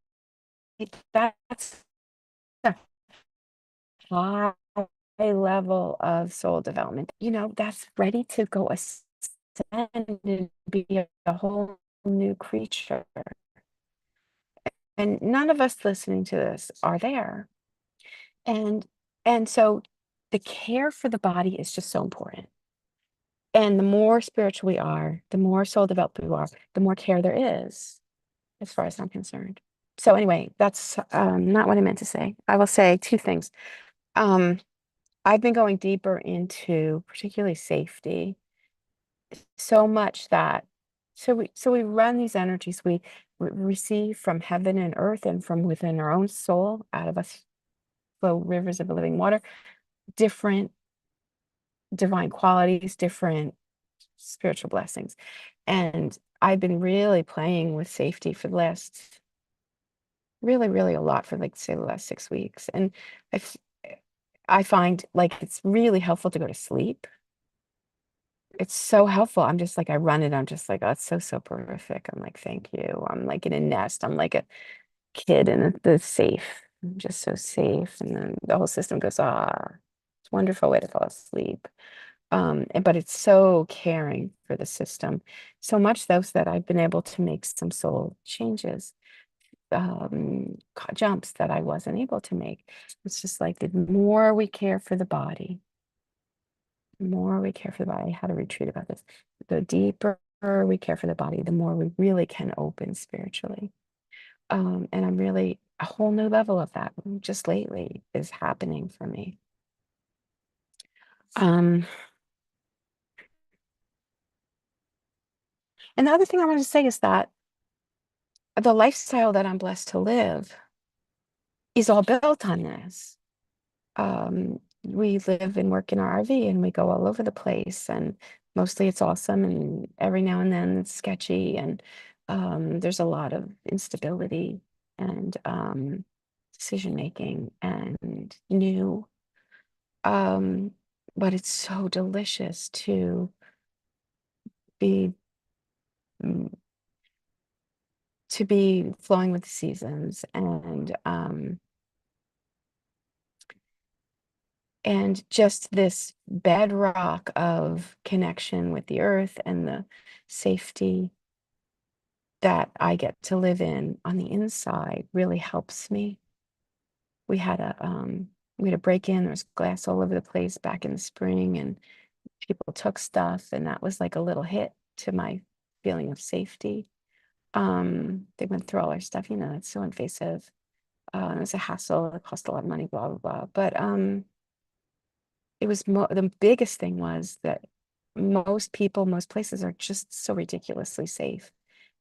That's a high level of soul development, that's ready to go ascend and be a whole new creature. And none of us listening to this are there. And so the care for the body is just so important. And the more spiritual we are, the more soul developed we are, the more care there is, as far as I'm concerned. So anyway, that's not what I meant to say. I will say two things. I've been going deeper into particularly safety, so much that we run these energies we receive from heaven and earth and from within our own soul. Out of us flow rivers of living water, different divine qualities, different spiritual blessings. And I've been really playing with safety for the last, really a lot, for like, say, the last 6 weeks. And I find like it's really helpful to go to sleep. It's so helpful. I'm just like, I run it. I'm just like, oh, it's so soporific. I'm like, thank you. I'm like in a nest. I'm like a kid in the safe. I'm just so safe. And then the whole system goes, it's a wonderful way to fall asleep. But it's so caring for the system. So much though, so that I've been able to make some soul changes, jumps that I wasn't able to make. It's just like the more we care for the body, the more we care for the body. I had a retreat about this. The deeper we care for the body, the more we really can open spiritually. And I'm really, a whole new level of that just lately is happening for me. And the other thing I want to say is that the lifestyle that I'm blessed to live is all built on this. We live and work in our RV and we go all over the place, and mostly it's awesome, and every now and then it's sketchy, and there's a lot of instability and decision making and new. But it's so delicious to be mm, flowing with the seasons, and just this bedrock of connection with the earth and the safety that I get to live in on the inside really helps me. We had a break-in. There was glass all over the place back in the spring, and people took stuff, and that was like a little hit to my feeling of safety. They went through all our stuff, it's so invasive. It was a hassle. It cost a lot of money, blah blah blah. But it was the biggest thing was that most people, most places are just so ridiculously safe,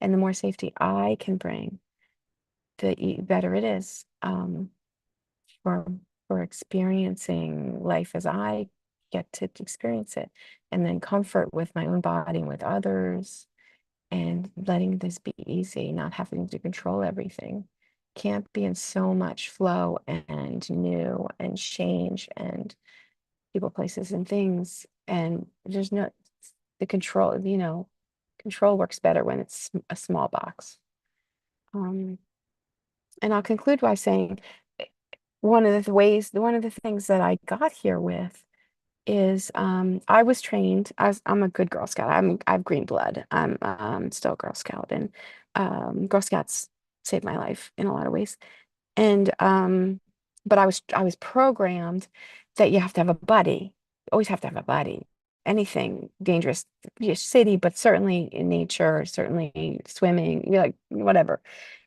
and the more safety I can bring, the better it is, for experiencing life as I get to experience it, and then comfort with my own body and with others, and letting this be easy, not having to control everything. Can't be in so much flow and new and change and people, places, and things. And there's no, the control, control works better when it's a small box. And I'll conclude by saying one of the things that I got here with is I was trained as, I'm a good Girl Scout. I have green blood. I'm still a Girl Scout, and Girl Scouts saved my life in a lot of ways. And but I was programmed that you have to have a buddy. You always have to have a buddy. Anything dangerous, be a city, but certainly in nature, certainly swimming, like whatever,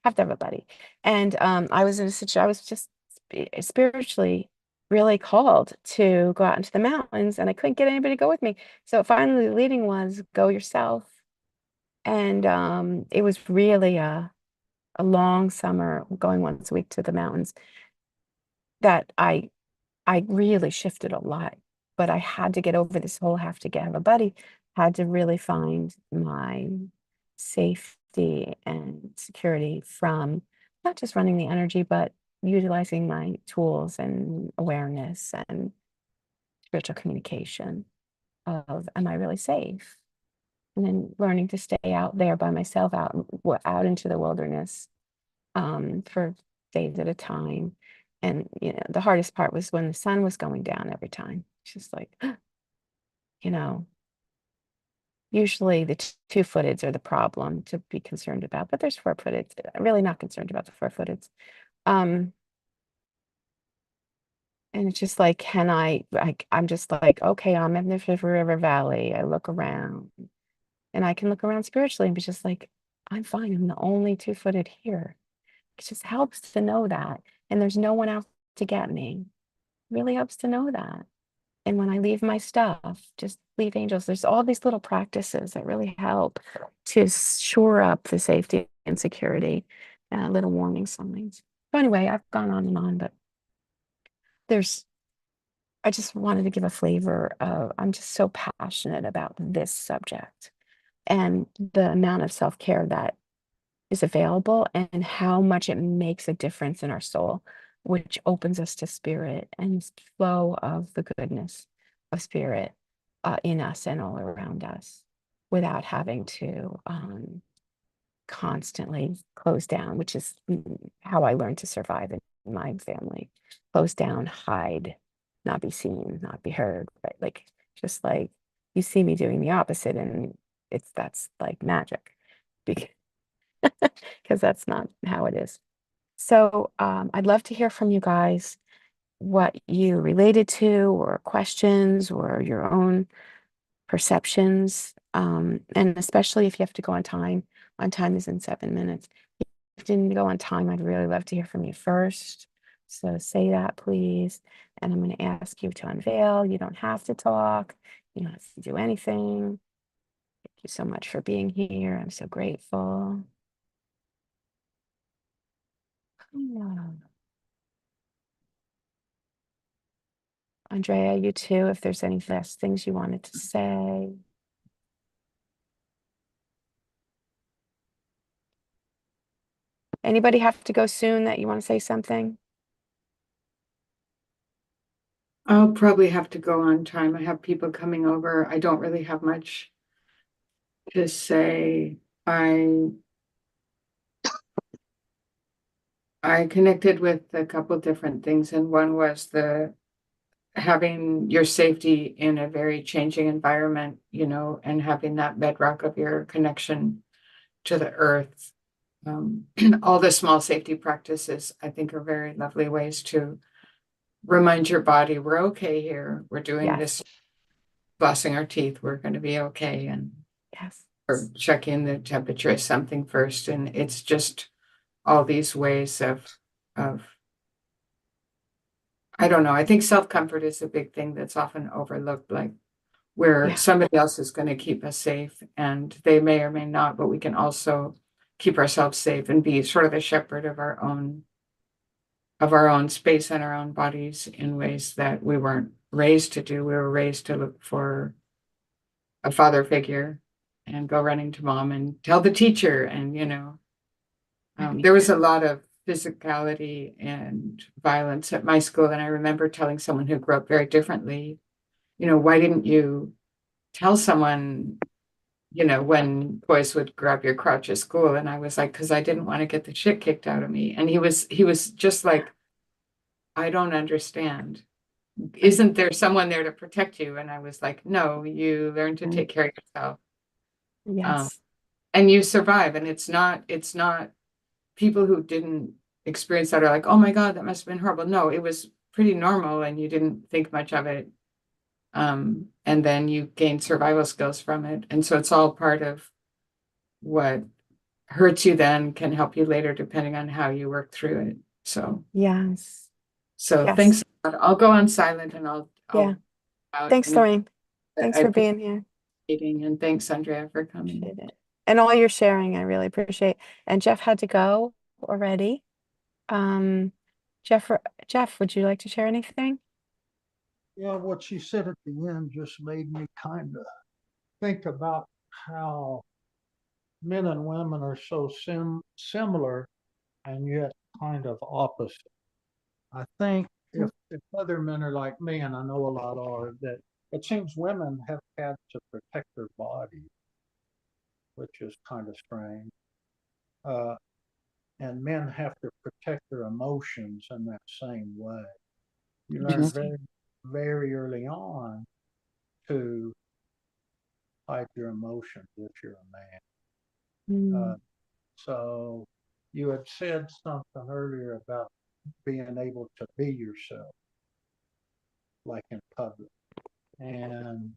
have to have a buddy. And I was in a situation, I was just spiritually really called to go out into the mountains, and I couldn't get anybody to go with me. So finally the leading was go yourself. And it was really a long summer going once a week to the mountains that I really shifted a lot. But I had to get over this whole have to have a buddy, had to really find my safety and security from not just running the energy, but utilizing my tools and awareness and spiritual communication of, am I really safe? And then learning to stay out there by myself, out into the wilderness, for days at a time. And the hardest part was when the sun was going down every time. It's just like, you know, usually the two-footeds are the problem to be concerned about, but there's four-footeds. I'm really not concerned about the four-footeds. And it's just like, I'm just like, okay, I'm in the River Valley. I look around and I can look around spiritually and be just like, I'm fine. I'm the only two-footed here. It just helps to know that. And there's no one out to get me. It really helps to know that. And when I leave my stuff, just leave angels. There's all these little practices that really help to shore up the safety and security, little warning signs. So anyway, I've gone on, but I just wanted to give a flavor of, I'm just so passionate about this subject and the amount of self-care that is available and how much it makes a difference in our soul, which opens us to spirit and flow of the goodness of spirit in us and all around us without having to constantly close down, which is how I learned to survive in my family. Close down, hide, not be seen, not be heard, right? Like, just like you see me doing the opposite, and that's like magic because that's not how it is. So I'd love to hear from you guys what you related to, or questions, or your own perceptions. And especially if you have to go on time is in 7 minutes. If you didn't go on time, I'd really love to hear from you first. So say that, please. And I'm going to ask you to unveil. You don't have to talk. You don't have to do anything. Thank you so much for being here. I'm so grateful. Yeah. Andrea, you too, if there's any last things you wanted to say. Anybody have to go soon that you want to say something? I'll probably have to go on time. I have people coming over. I don't really have much to say. I connected with a couple different things, and one was the having your safety in a very changing environment, and having that bedrock of your connection to the earth. All the small safety practices, I think, are very lovely ways to remind your body we're okay here. We're doing this, Yes. flossing our teeth. We're going to be okay. And Yes. or checking the temperature is something first. And it's just all these ways of I don't know. I think self-comfort is a big thing that's often overlooked, like where Yeah. somebody else is going to keep us safe, and they may or may not, but we can also keep ourselves safe and be sort of the shepherd of our own space and our own bodies in ways that we weren't raised to do. We were raised to look for a father figure and go running to mom and tell the teacher. And, there was a lot of physicality and violence at my school. And I remember telling someone who grew up very differently, why didn't you tell someone, when boys would grab your crotch at school? And I was like, because I didn't want to get the shit kicked out of me. And he was just like, I don't understand. Isn't there someone there to protect you? And I was like, no, you learn to take care of yourself. Yes. And you survive. And it's not people who didn't experience that are like, oh my God, that must have been horrible. No, it was pretty normal and you didn't think much of it. And then you gain survival skills from it. And so it's all part of what hurts you then can help you later, depending on how you work through it. So Yes. thanks Yes. But I'll go on silent and I'll Yeah. out Thanks, and Lorraine. Thanks I for being here. appreciate it, and thanks Andrea for coming. Appreciate it. And all your sharing, I really appreciate. And Jeff had to go already. Um, Jeff, Jeff, would you like to share anything? Yeah, what she said at the end just made me kind of think about how men and women are so similar and yet kind of opposite. I think if other men are like me, and I know a lot are, that it seems women have had to protect their body, which is kind of strange. Uh, and men have to protect their emotions in that same way. You learn Interesting. very early on to hide your emotions if you're a man. Mm, So you had said something earlier about being able to be yourself, like in public. And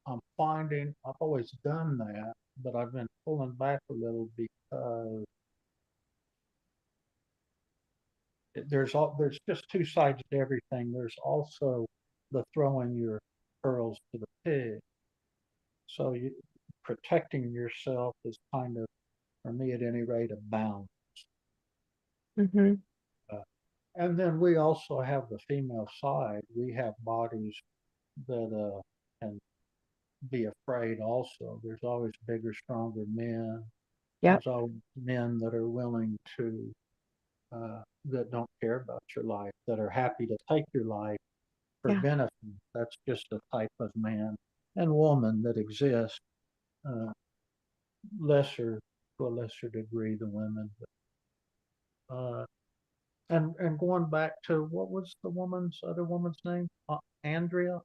I'm finding I've always done that, but I've been pulling back a little because there's just two sides to everything. There's also the throwing your pearls to the pig. So protecting yourself is kind of, for me at any rate, a balance. mm-hmm. Uh, and then we also have the female side. We have bodies that can be afraid also. There's always bigger, stronger men. Yep. There's always men that are willing to, that don't care about your life, that are happy to take your life for Yeah. benefit. That's just a type of man and woman that exists, uh, lesser to a lesser degree than women. But, and going back to what was the other woman's name? Uh-huh, Andrea.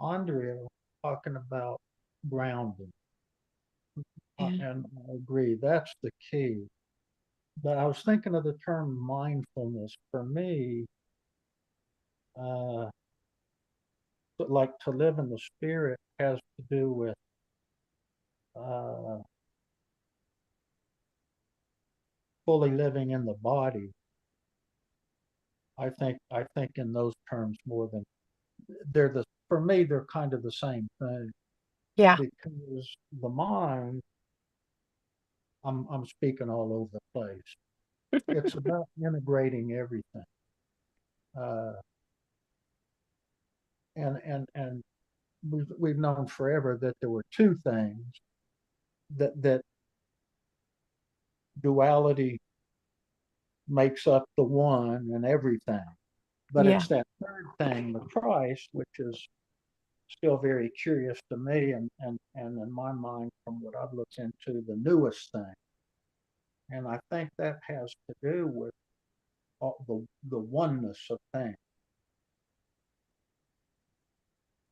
Andrea, talking about grounding. Yeah. And I agree, that's the key. But I was thinking of the term mindfulness. For me, uh, like to live in the spirit has to do with uh, fully living in the body. I think in those terms more than for me they're kind of the same thing Yeah. because the mind, I'm speaking all over the place. It's about integrating everything. Uh, and we've known forever that there were two things that duality makes up the one and everything. But Yeah. it's that third thing, the Christ, which is still very curious to me and in my mind, from what I've looked into, the newest thing. And I think that has to do with all the oneness of things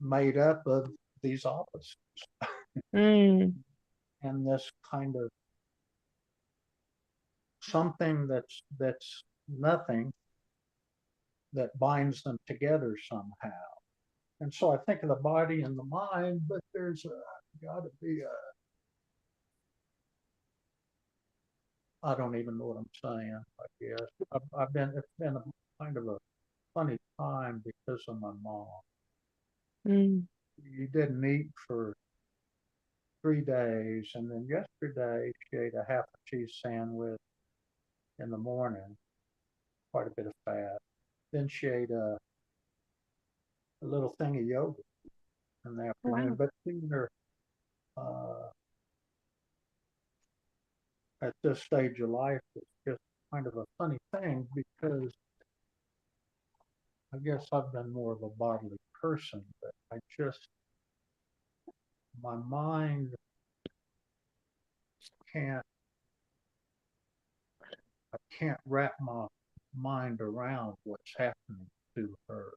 made up of these opposites Mm, and this kind of something that's nothing that binds them together somehow. And so I think of the body and the mind, but there's got to be I don't even know what I'm saying. I guess it's been a kind of a funny time because of my mom. mm. You didn't eat for 3 days, and then yesterday she ate a half a cheese sandwich in the morning, quite a bit of fat. Then she ate a little thing of yogurt in the afternoon. Wow. But seeing her uh, at this stage of life is just kind of a funny thing because I guess I've been more of a bodily person, but my mind can't, I can't wrap my mind around what's happening to her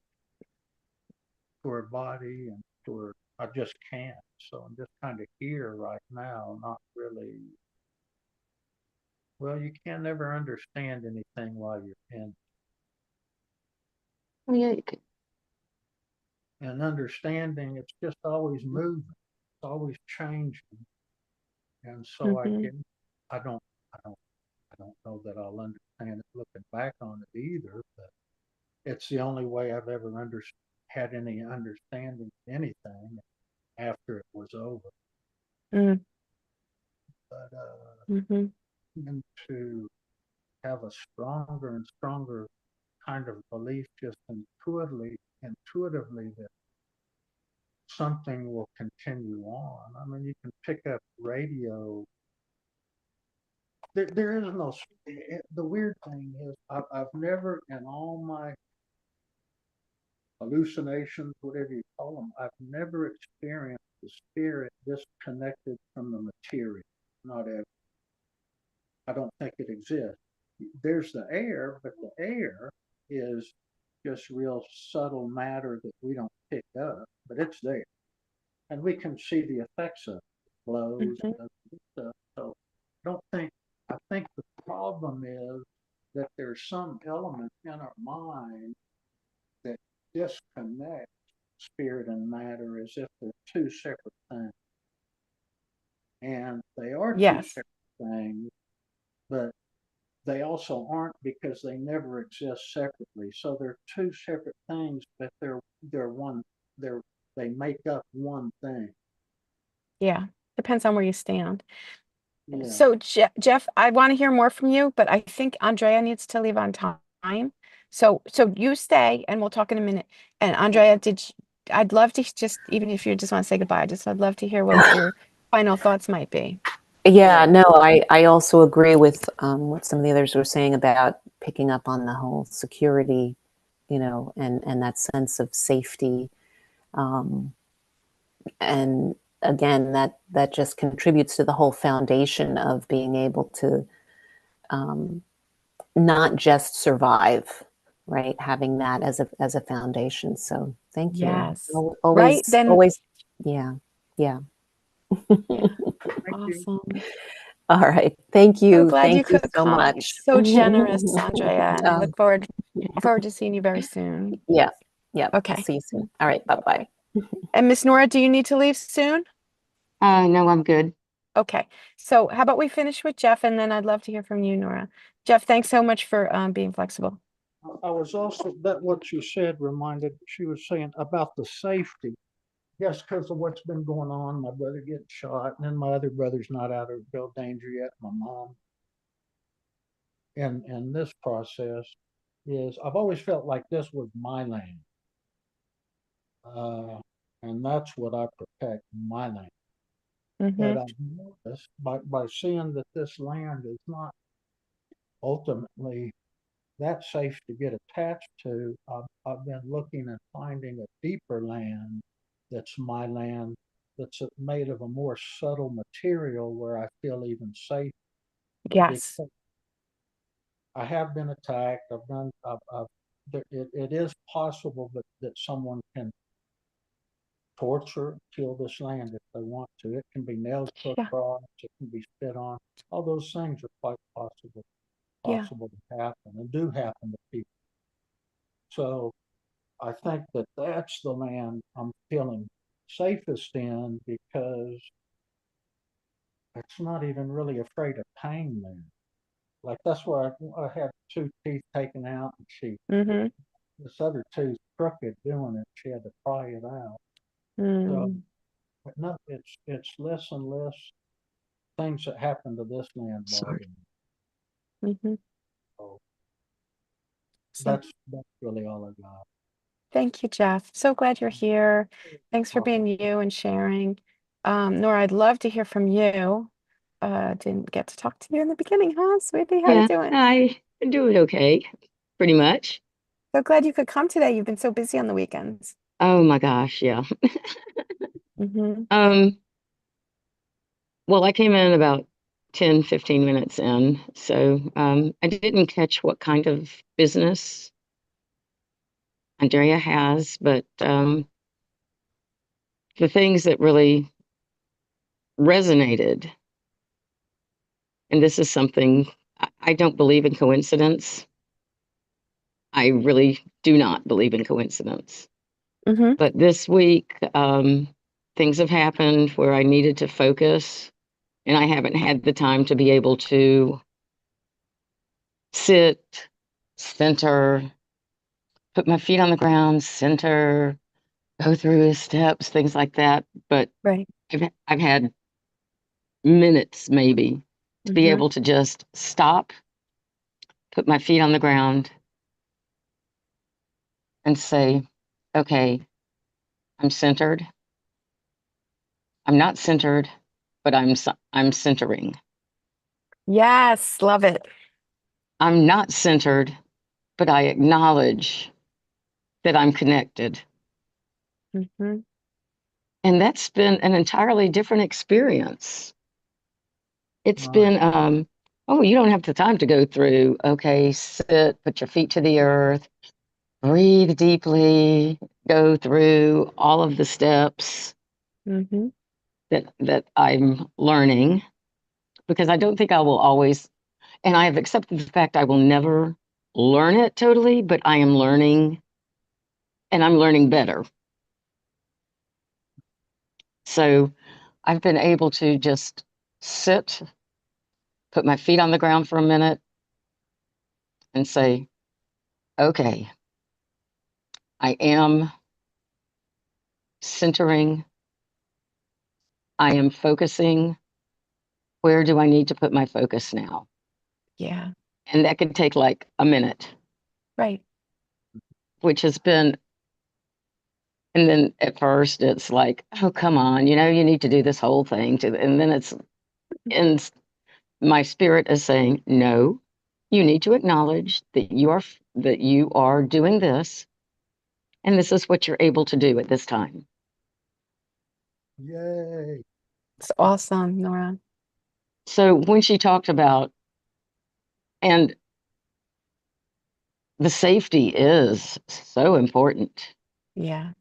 body and to her. I just can't. So I'm just kind of here right now, not really. Well, you can never understand anything while you're in. Oh, yeah. And understanding, it's just always moving. It's always changing. And so Mm-hmm. I don't, I don't don't know that I'll understand it looking back on it either, but it's the only way I've ever had any understanding of anything after it was over. Mm, But mm-hmm. and to have a stronger and stronger kind of belief just intuitively that something will continue on. I mean, you can pick up radio. There is no. The weird thing is, I've never, in all my hallucinations, whatever you call them, I've never experienced the spirit disconnected from the material. Not ever. I don't think it exists. There's the air, but the air is just real subtle matter that we don't pick up, but it's there. And we can see the effects of it, blows Mm-hmm. and stuff. So I think the problem is that there's some element in our mind that disconnects spirit and matter as if they're two separate things. And they are two Yes. separate things, but they also aren't because they never exist separately. So they're two separate things, but they're one. They're they make up one thing. Yeah. Depends on where you stand. Yeah. So Jeff, I want to hear more from you, but I think Andrea needs to leave on time. So you stay and we'll talk in a minute. And Andrea, I'd love to just, even if you just want to say goodbye, I'd love to hear what your final thoughts might be. Yeah, no, I also agree with what some of the others were saying about picking up on the whole security, and that sense of safety. Um, and again, that just contributes to the whole foundation of being able to not just survive, right? Having that as a foundation. So thank you. Yes. Right. Always, Then, always, yeah, yeah. yeah. Thank you. Awesome. All right. Thank So you. glad you Thank you could so come. You're much. so generous, Andrea, and I Uh, look forward to seeing you very soon. yeah. Yeah. I'll Okay. see you soon. All right. Bye bye. Bye-bye. And Miss Nora, do you need to leave soon? No, I'm good. Okay. So how about we finish with Jeff, and then I'd love to hear from you, Nora. Jeff, thanks so much for being flexible. I was also that what she said reminded. She was saying about the safety. Yes, because of what's been going on, my brother getting shot, and then my other brother's not out of real danger yet. My mom, and this process is I've always felt like this was my land, uh, and that's what I protect, my land. Mm-hmm. But I've noticed by seeing that this land is not ultimately that safe to get attached to, I've been looking and finding a deeper land that's my land that's made of a more subtle material where I feel even safe Yes. because I have been attacked. It is possible that someone can torture, kill this land if they want to. It can be nailed to a Yeah. cross. It can be spit on. All those things are quite Yeah. possible to happen and do happen to people. So I think that that's the land I'm feeling safest in because it's not even really afraid of pain there. Like that's where I had two teeth taken out, and Mm-hmm. this other tooth crooked doing it. She had to pry it out. So, Mm. but no, it's less and less things that happen to this land bother Sorry. me. Mm-hmm. So So that's really all I got. thank you, Jeff. So glad you're here. Thanks for being you and sharing. Nora, I'd love to hear from you. Didn't get to talk to you in the beginning, huh, sweetie? How you Yeah, doing? I do it okay, pretty much. So glad you could come today. You've been so busy on the weekends. Oh my gosh, yeah. Mm-hmm. Um, well, I came in about 10, 15 minutes in, so I didn't catch what kind of business Andrea has, but the things that really resonated, and this is something I don't believe in coincidence. I really do not believe in coincidence. Mm-hmm. But this week, things have happened where I needed to focus, and I haven't had the time to be able to sit, center, put my feet on the ground, center, go through his steps, things like that. But Right. I've had minutes maybe to be Mm-hmm. able to just stop, put my feet on the ground, and say, okay, I'm centered. I'm not centered, but I'm centering. Yes, love it. I'm not centered, but I acknowledge that I'm connected. Mm-hmm. And that's been an entirely different experience. It's Right. been, oh, you don't have the time to go through, okay, sit, put your feet to the earth, breathe deeply, go through all of the steps Mm-hmm. that I'm learning, because I don't think I will always, and I have accepted the fact I will never learn it totally, but I am learning and I'm learning better. So I've been able to just sit, put my feet on the ground for a minute and say, okay, I am centering, I am focusing. Where do I need to put my focus now? Yeah. And that could take like a minute, Right. which has been, and then at first it's like, oh, come on, you need to do this whole thing. And then and my spirit is saying, no, you need to acknowledge that you are doing this, and this is what you're able to do at this time. Yay. It's awesome, Nora. So when she talked about, and the safety is so important. Yeah.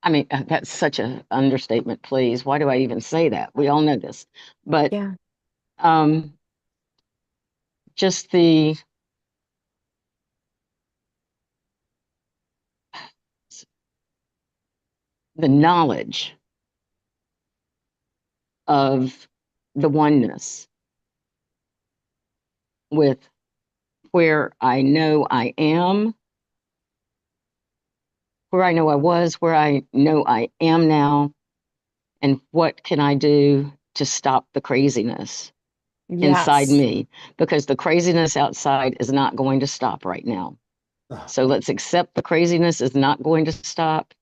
I mean, that's such an understatement, please. Why do I even say that? We all know this. But Yeah. um, just the knowledge of the oneness with where I know I am, where I know I was, where I know I am now, and what can I do to stop the craziness inside Yes. me? Because the craziness outside is not going to stop right now. So let's accept the craziness is not going to stop.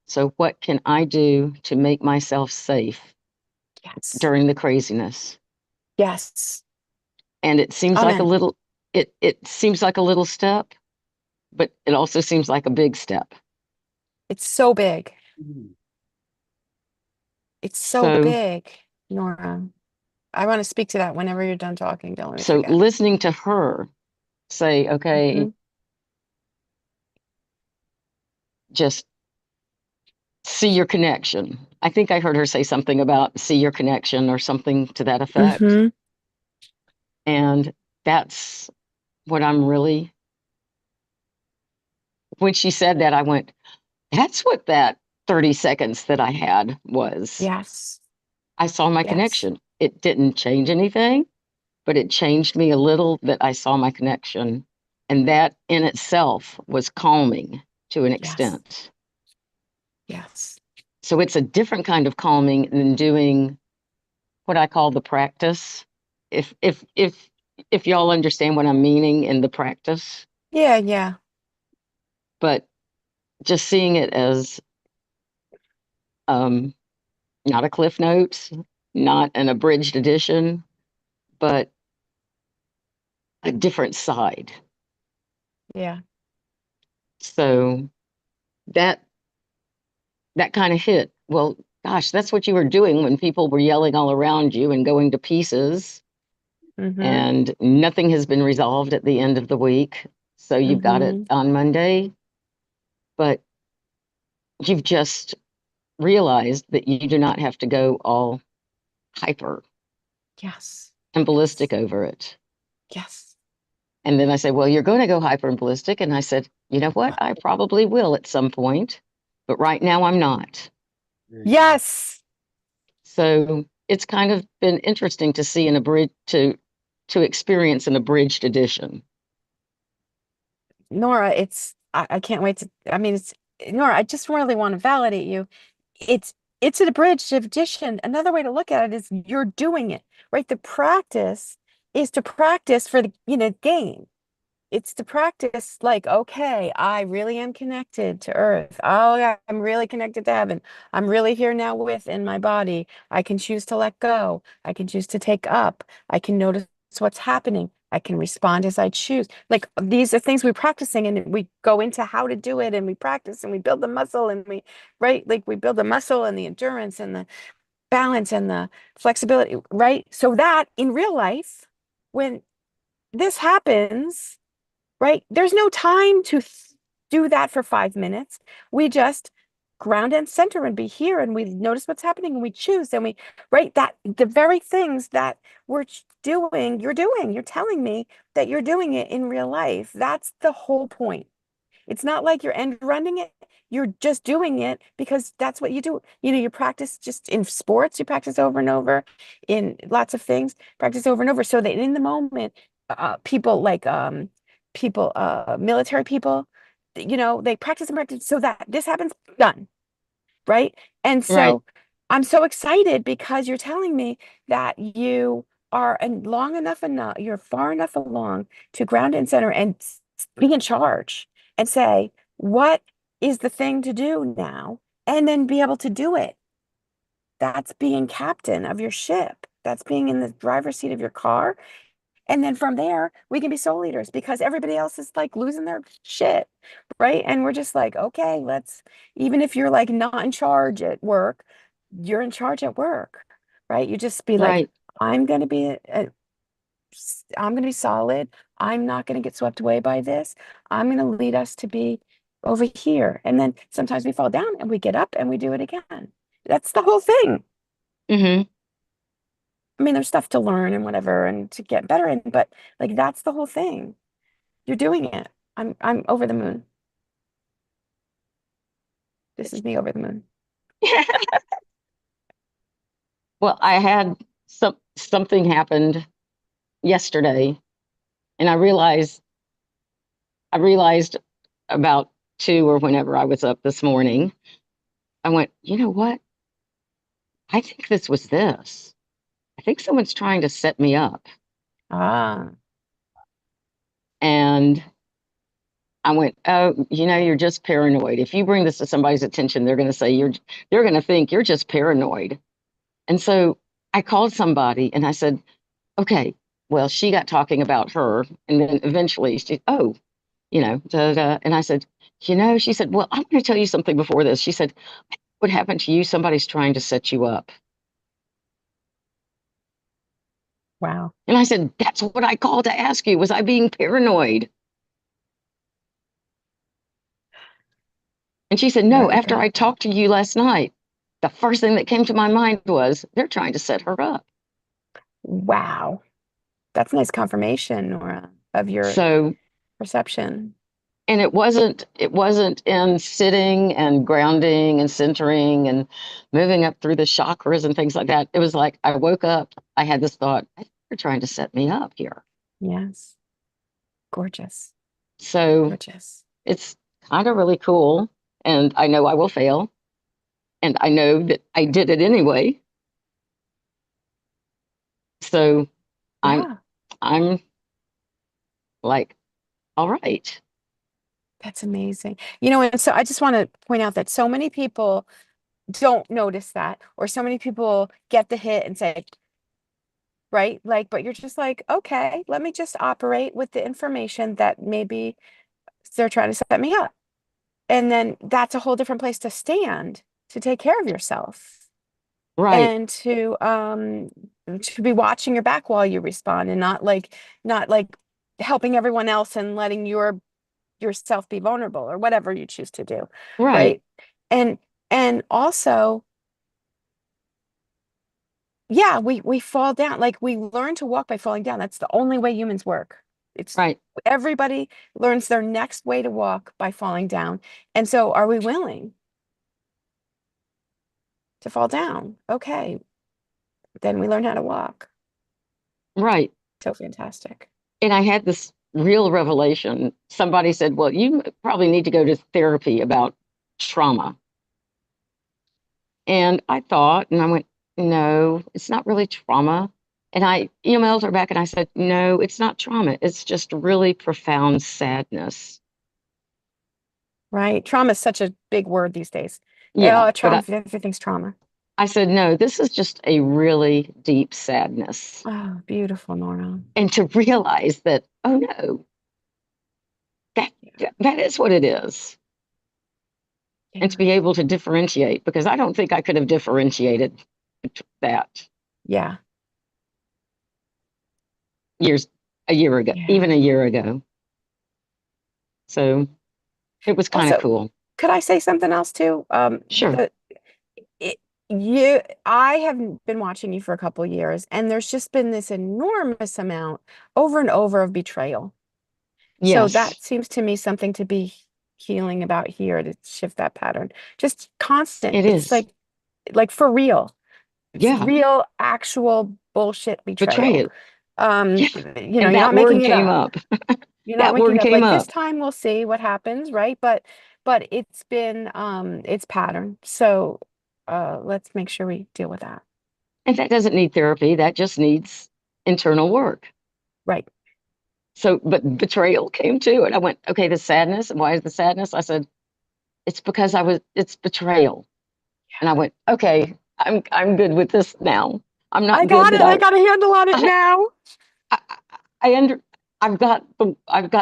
So, what can I do to make myself safe Yes. during the craziness? Yes. And it seems like a Amen. little, it seems like a little step, but it also seems like a big step. It's so big. Mm. It's so So, big, Nora. I want to speak to that whenever you're done talking. Don't let me so forget. listening to her say, okay, Mhm. just see your connection. I think I heard her say something about see your connection or something to that effect. Mhm. And that's what I'm really, when she said that, I went, that's what that 30 seconds that I had was. Yes. I saw my Yes. connection. It didn't change anything, but it changed me a little that I saw my connection. And that in itself was calming to an Yes. extent. Yes. So it's a different kind of calming than doing what I call the practice. If y'all understand what I'm meaning in the practice, Yeah, yeah. but just seeing it as um, not a Cliff Notes, not an abridged edition, but a different side. Yeah. So that that kind of hit. Well, gosh, that's what you were doing when people were yelling all around you and going to pieces, Mhm. and nothing has been resolved at the end of the week. So you've got it Mhm. on Monday, but you've just realized that you do not have to go all hyper Yes. and ballistic Yes. over it. Yes. And then I say, well, you're going to go hyper and ballistic. And I said, you know what? I probably will at some point, but right now I'm not. There you go. Yes. So it's kind of been interesting to see in a bridge to experience an abridged edition. Nora, I can't wait to, I mean, it's, Nora, I just really want to validate you. It's, it's an abridged edition. Another way to look at it is you're doing it, right? The practice is to practice for the, game. It's to practice like, okay, I really am connected to earth. Oh, yeah, I'm really connected to heaven. I'm really here now within my body. I can choose to let go. I can choose to take up. I can notice what's happening. I can respond as I choose. Like these are things we're practicing and we go into how to do it and we practice and we build the muscle and right? Like we build the muscle and the endurance and the balance and the flexibility, right? So that in real life, when this happens, right? There's no time to do that for 5 minutes. We just ground and center and be here and we notice what's happening and we choose and we, right? That the very things that we're doing, you're telling me that you're doing it in real life. That's the whole point. It's not like you're end running it. You're just doing it because that's what you do. You practice just in sports, you practice over and over in lots of things, practice over and over so that in the moment, people like military people, they practice and practice so that this happens, done. Right. And Right. so I'm so excited because you're telling me that you are enough, you're far enough along to ground and center and be in charge and say, what is the thing to do now? And then be able to do it. That's being captain of your ship. That's being in the driver's seat of your car. And then from there, we can be soul leaders because everybody else is like losing their shit, right? And we're just like, okay, even if you're like not in charge at work, you're in charge at work, right? You just be like, Right. I'm going to be, I'm going to be solid. I'm not going to get swept away by this. I'm going to lead us to be over here. And then sometimes we fall down and we get up and we do it again. That's the whole thing. Mm-hmm. I mean, there's stuff to learn and whatever and to get better in, but like that's the whole thing. You're doing it. I'm over the moon. This is me over the moon. Well, I had something happened yesterday, and I realized about 2 or whenever I was up this morning, I went, you know what? I think this was this. I think someone's trying to set me up. Ah, And I went, oh, you're just paranoid. If you bring this to somebody's attention, they're going to say they're going to think you're just paranoid. And so I called somebody and I said, okay, well, she got talking about her. And then eventually oh, da, da, da. And I said, she said, well, I'm going to tell you something before this. She said, what happened to you? Somebody's trying to set you up. wow. And I said, that's what I called to ask you. Was I being paranoid? And she said, no, Right, after right. I talked to you last night, the first thing that came to my mind was they're trying to set her up. Wow. That's nice confirmation, Nora, of your So, perception. and it wasn't in sitting and grounding and centering and moving up through the chakras and things like that. It was like I woke up, I had this thought, I think they're trying to set me up here. Yes. Gorgeous. So Gorgeous. it's kind of really cool. And I know I will fail. And I know that I did it anyway. So I'm Yeah, I'm like, all right. that's amazing. And so I just want to point out that so many people don't notice that, or so many people get the hit and say, right? Like, but you're just like, okay, let me just operate with the information that maybe they're trying to set me up. And then that's a whole different place to stand to take care of yourself Right, and to be watching your back while you respond and not like helping everyone else and letting yourself be vulnerable or whatever you choose to do, right, right? And also, yeah, we fall down. Like we learn to walk by falling down. That's the only way humans work. It's right, everybody learns their next way to walk by falling down. And so are we willing to fall down? Okay, then we learn how to walk. right. So fantastic. And I had this real revelation. Somebody said, well, you probably need to go to therapy about trauma. And I thought, and I went, no, it's not really trauma. And I emailed her back and I said, no, it's not trauma. It's just really profound sadness. Right. Trauma is such a big word these days. Yeah. Trauma, everything's trauma. I said, no, this is just a really deep sadness. Oh, beautiful, Nora. And to realize that, oh no, that is what it is. Yeah. And to be able to differentiate, because I don't think I could have differentiated that Yeah. a year ago, Yeah. even a year ago. So it was kind of Also, cool. could I say something else too? Sure. I have been watching you for a couple of years, and there's just been this enormous amount over and over of betrayal. So Yes, that seems to me something to be healing about here to shift that pattern. Just constant. it It's is. like for real. It's Yeah, real, actual bullshit betrayal. betrayal. Yeah. You're And that not word making it came up. up. You're not That making word it up. came Like this up. time we'll see what happens, right? But it's been it's pattern. So let's make sure we deal with that. And that doesn't need therapy. That just needs internal work. Right. So, but betrayal came too. And I went, okay, the sadness. And why is the sadness? I said, it's because it's betrayal. And I went, okay, I'm good with this now. I'm I not good got it. that I got a handle on it I, now. I, I under, I've got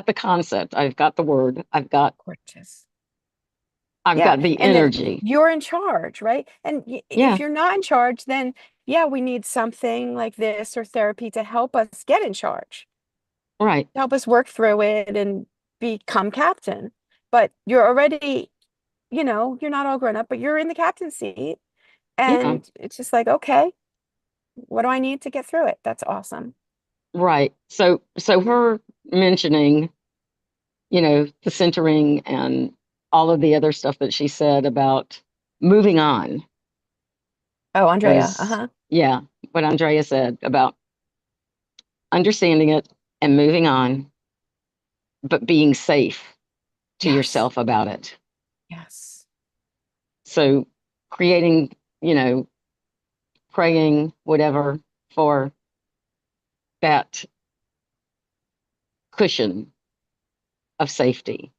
the concept. I've got the word. Gorgeous. I've Yeah. got the And then energy. you're in charge, right? And if Yeah, you're not in charge, then yeah, we need something like this or therapy to help us get in charge, right. help us work through it and become captain. But you're already, you're not all grown up, but you're in the captain seat. Yeah, And it's just like, okay, what do I need to get through it? That's awesome. right. So her mentioning, the centering and all of the other stuff that she said about moving on Oh, Andrea. was, Uh-huh. yeah, what Andrea said about understanding it and moving on, but being safe to Yes. yourself about it. Yes. So creating, you know, praying, whatever, for that cushion of safety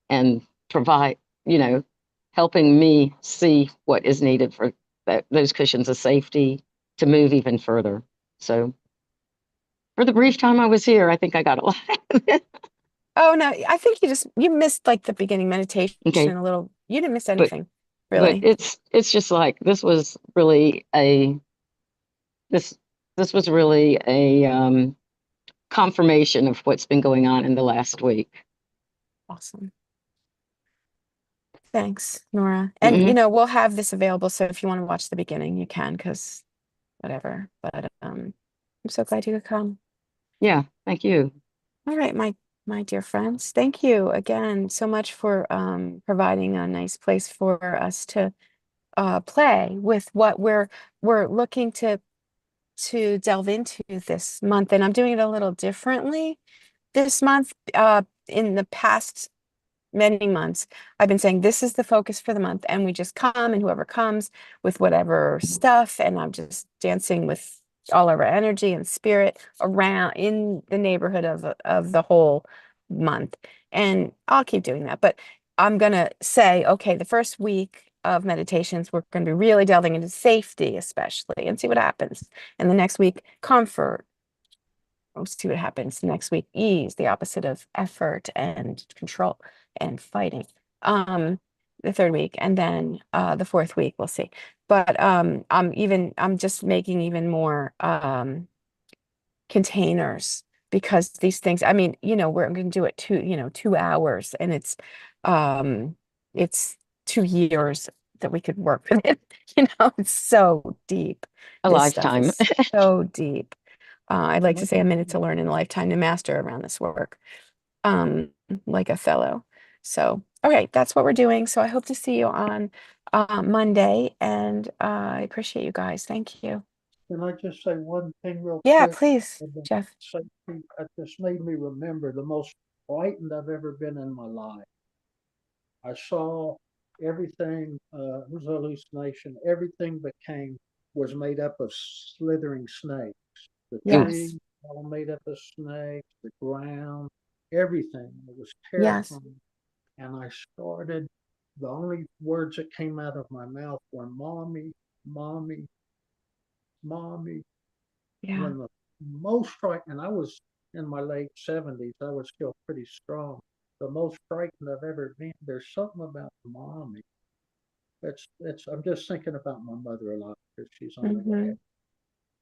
and provide, you know, helping me see what is needed for those cushions of safety to move even further. So for the brief time I was here, I think I got a lot out of it. Oh no, I think you missed like the beginning Okay. meditation a little. You didn't miss But anything, but really. it's just like this was really this this was really a confirmation of what's been going on in the last week. Awesome. Thanks, Nora. And Hmm. we'll have this available, so if you want to watch the beginning, you can, because whatever. But I'm so glad you could come. Yeah, thank you. All right, my dear friends, thank you again so much for providing a nice place for us to play with what we're looking to delve into this month. And I'm doing it a little differently this month. In the past many months, I've been saying this is the focus for the month, and we just come, and whoever comes with whatever stuff, and I'm just dancing with all of our energy and spirit around in the neighborhood of the whole month. And I'll keep doing that, but I'm gonna say, okay, the first week of meditations, we're going to be really delving into safety, especially, and see what happens. And the next week, comfort. We'll see what happens next week. Ease, the opposite of effort and control and fighting. The third week, and then the fourth week, we'll see. But I'm just making even more containers, because these things, I mean, we're going to do it 2 hours, and it's 2 years that we could work with it. It's so deep. A This stuff lifetime. is so deep. I'd like to say a minute to learn and a lifetime to master around this work, um, like Othello. So, okay, that's what we're doing. So I hope to see you on Monday, and I appreciate you guys. Thank you. Can I just say one thing real Yeah, quick please, about Jeff. safety? It just made me remember the most frightened I've ever been in my life. I saw everything, it was a hallucination. Everything became was made up of slithering snakes. The Ooh. Yes. trees all made up of snakes, the ground, everything. It was Yes. terrifying. And I started, the only words that came out of my mouth were mommy, mommy, mommy. Yeah. When the most frightened, and I was in my late 70s, I was still pretty strong. The most frightened I've ever been. There's something about mommy. I'm just thinking about my mother a lot because she's on the way.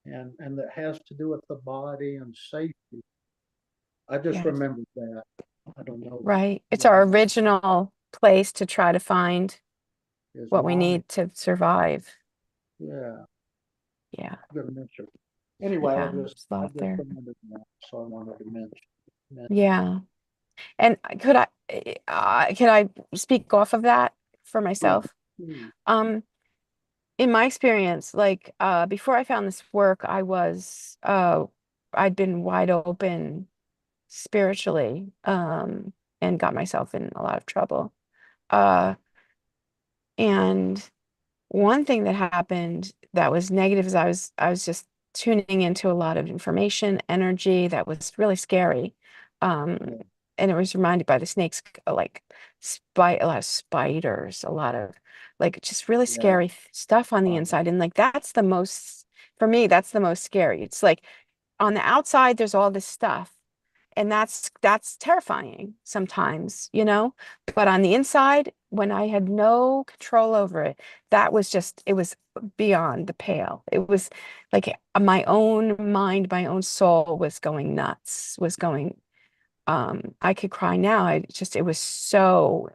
Mm-hmm. And that has to do with the body and safety. I just Yes. remembered that. I don't know Right. It's what our else original place to try to find is what we mommy. need to survive. Yeah, Yeah. good mention. Anyway, Yeah. There's a I lot just there. remembered that, so I wanted to mention. Yeah. And can I speak off of that for Yeah. myself? Um, in my experience, like before I found this work, I'd been wide open spiritually, and got myself in a lot of trouble. Uh, and one thing that happened that was negative is I was just tuning into a lot of information, energy that was really scary. Um, Yeah. and it was reminded by the snakes, like a lot of spiders, a lot of like just really Yeah. scary stuff on the Fine. inside. And like that's the most, for me, that's the most scary. It's like on the outside, there's all this stuff. And that's terrifying sometimes, but on the inside, when I had no control over it, it was beyond the pale. It was like my own mind, my own soul was going nuts, was going, I could cry now. It was so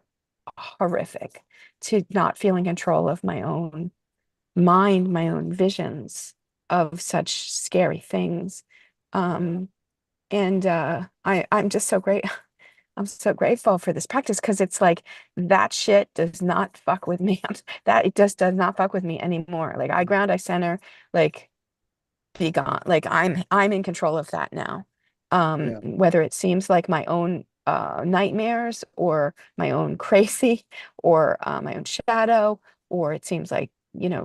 horrific to not feel in control of my own mind, my own visions of such scary things. Um, and I'm just so great. I'm so grateful for this practice because it's like that shit does not fuck with me. That it just does not fuck with me anymore. Like I ground, I center, like be gone. Like I'm in control of that now. Yeah. Whether it seems like my own nightmares or my own crazy or my own shadow, or it seems like,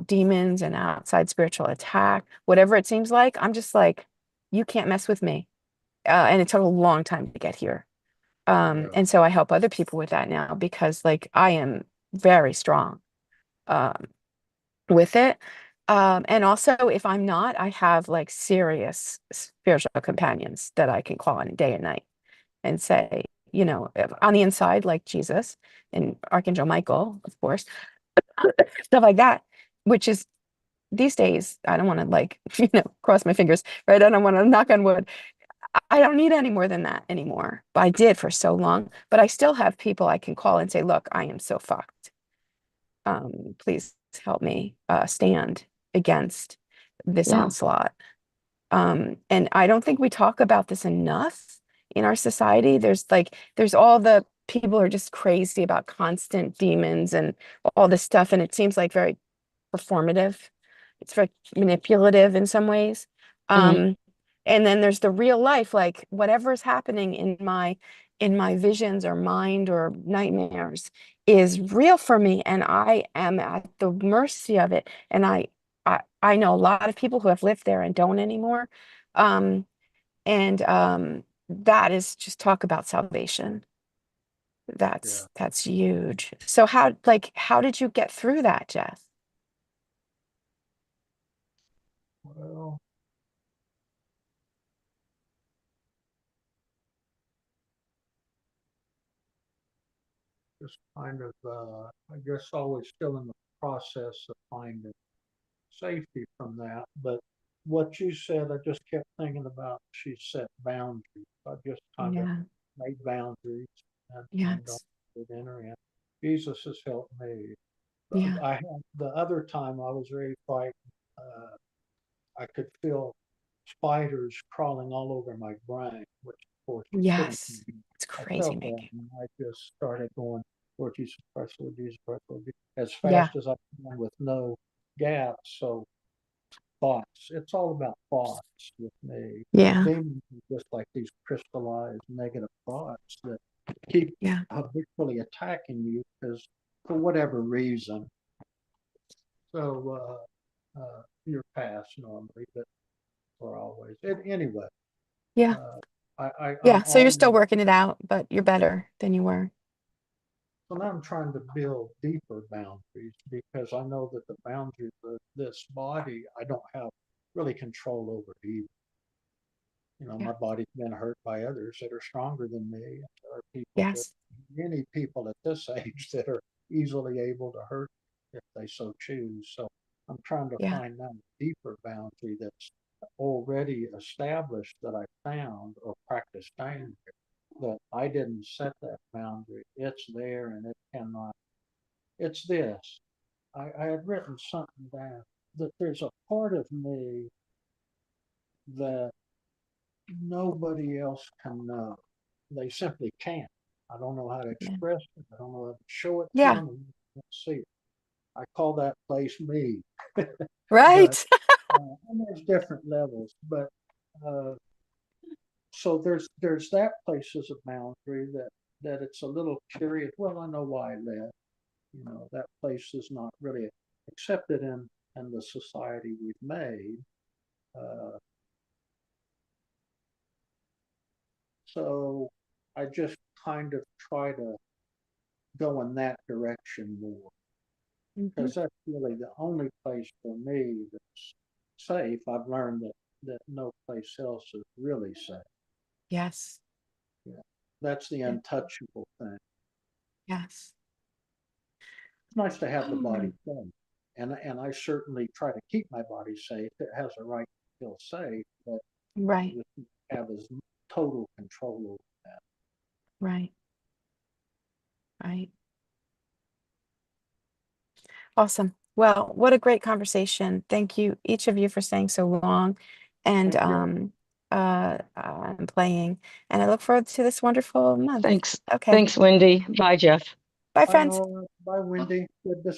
demons and outside spiritual attack, whatever it seems like, I'm just like, you can't mess with me. And it took a long time to get here. Yeah. And so I help other people with that now because like I am very strong um, with it. And also if I'm not, I have like serious spiritual companions that I can call on day and night and say, on the inside, like Jesus and Archangel Michael, of course, stuff like that, which is these days, I don't want to like, cross my fingers, right? I don't want to knock on wood. I don't need any more than that anymore. But I did for so long. But I still have people I can call and say, look, I am so fucked. Please help me stand against this Yeah. onslaught. And I don't think we talk about this enough in our society. There's all the people who are just crazy about constant demons and all this stuff. And it seems like very performative. It's very manipulative in some ways. Hmm. And then there's the real life, like whatever's happening in my visions or mind or nightmares is real for me, and I am at the mercy of it. And I know a lot of people who have lived there and don't anymore. And that is just talk about salvation. Yeah. That's huge. So how did you get through that, Jeff? Well, just kind of, I guess, always still in the process of finding safety from that. But what you said, I just kept thinking about. She set boundaries. I just kind of Yeah. made boundaries and don't Yes. get enter in. Jesus has helped me. Yeah. I had the other time I was very frightened. I could feel spiders crawling all over my brain, which of course you shouldn't. Yes. It's I crazy felt that, making. and I just started going, Lord Jesus Christ, Lord Jesus Christ, Lord Jesus, as Yeah. fast as I can with no gaps. So thoughts. It's all about thoughts with me. Yeah. Demons are just like these crystallized negative thoughts that keep Yeah. habitually attacking you because for whatever reason. So you're past normally, but for always. Anyway, Yeah. I'm Yeah. So you're still always, working it out, but you're better than you were. so now I'm trying to build deeper boundaries because I know that the boundaries of this body I don't have really control over either. You know, Yeah. my body's been hurt by others that are stronger than me. There are people that, Yes. many people at this age that are easily able to hurt if they so choose. So I'm trying to Yeah. find that deeper boundary that's already established that I found or practiced down here. That I didn't set that boundary. It's there and it cannot. It's this. I had written something down that there's a part of me that nobody else can know. They simply can't. I don't know how to Yeah. express it. I don't know how to show it to Yeah. them and see it. I call that place me. But Right. and there's different levels. But uh, so there's that place as a boundary that it's a little curious. Well, I know why I left. You know, that place is not really accepted in the society we've made. Uh, so I just kind of try to go in that direction more Mhm. because that's really the only place for me that's safe. I've learned that no place else is really safe. Yes. Yeah, that's the Yeah. untouchable thing. Yes. It's nice to have the body Mm. safe, and I certainly try to keep my body safe. It has a right to feel safe, but Right. just have as total control over that. Right. Right. Awesome. Well, what a great conversation. Thank you, each of you, for staying so long and Thank you. playing. And I look forward to this wonderful month. Thanks. Okay. Thanks, Wendy. Bye, Jeff. Bye, Bye, friends. Nora. Bye, Wendy. Good to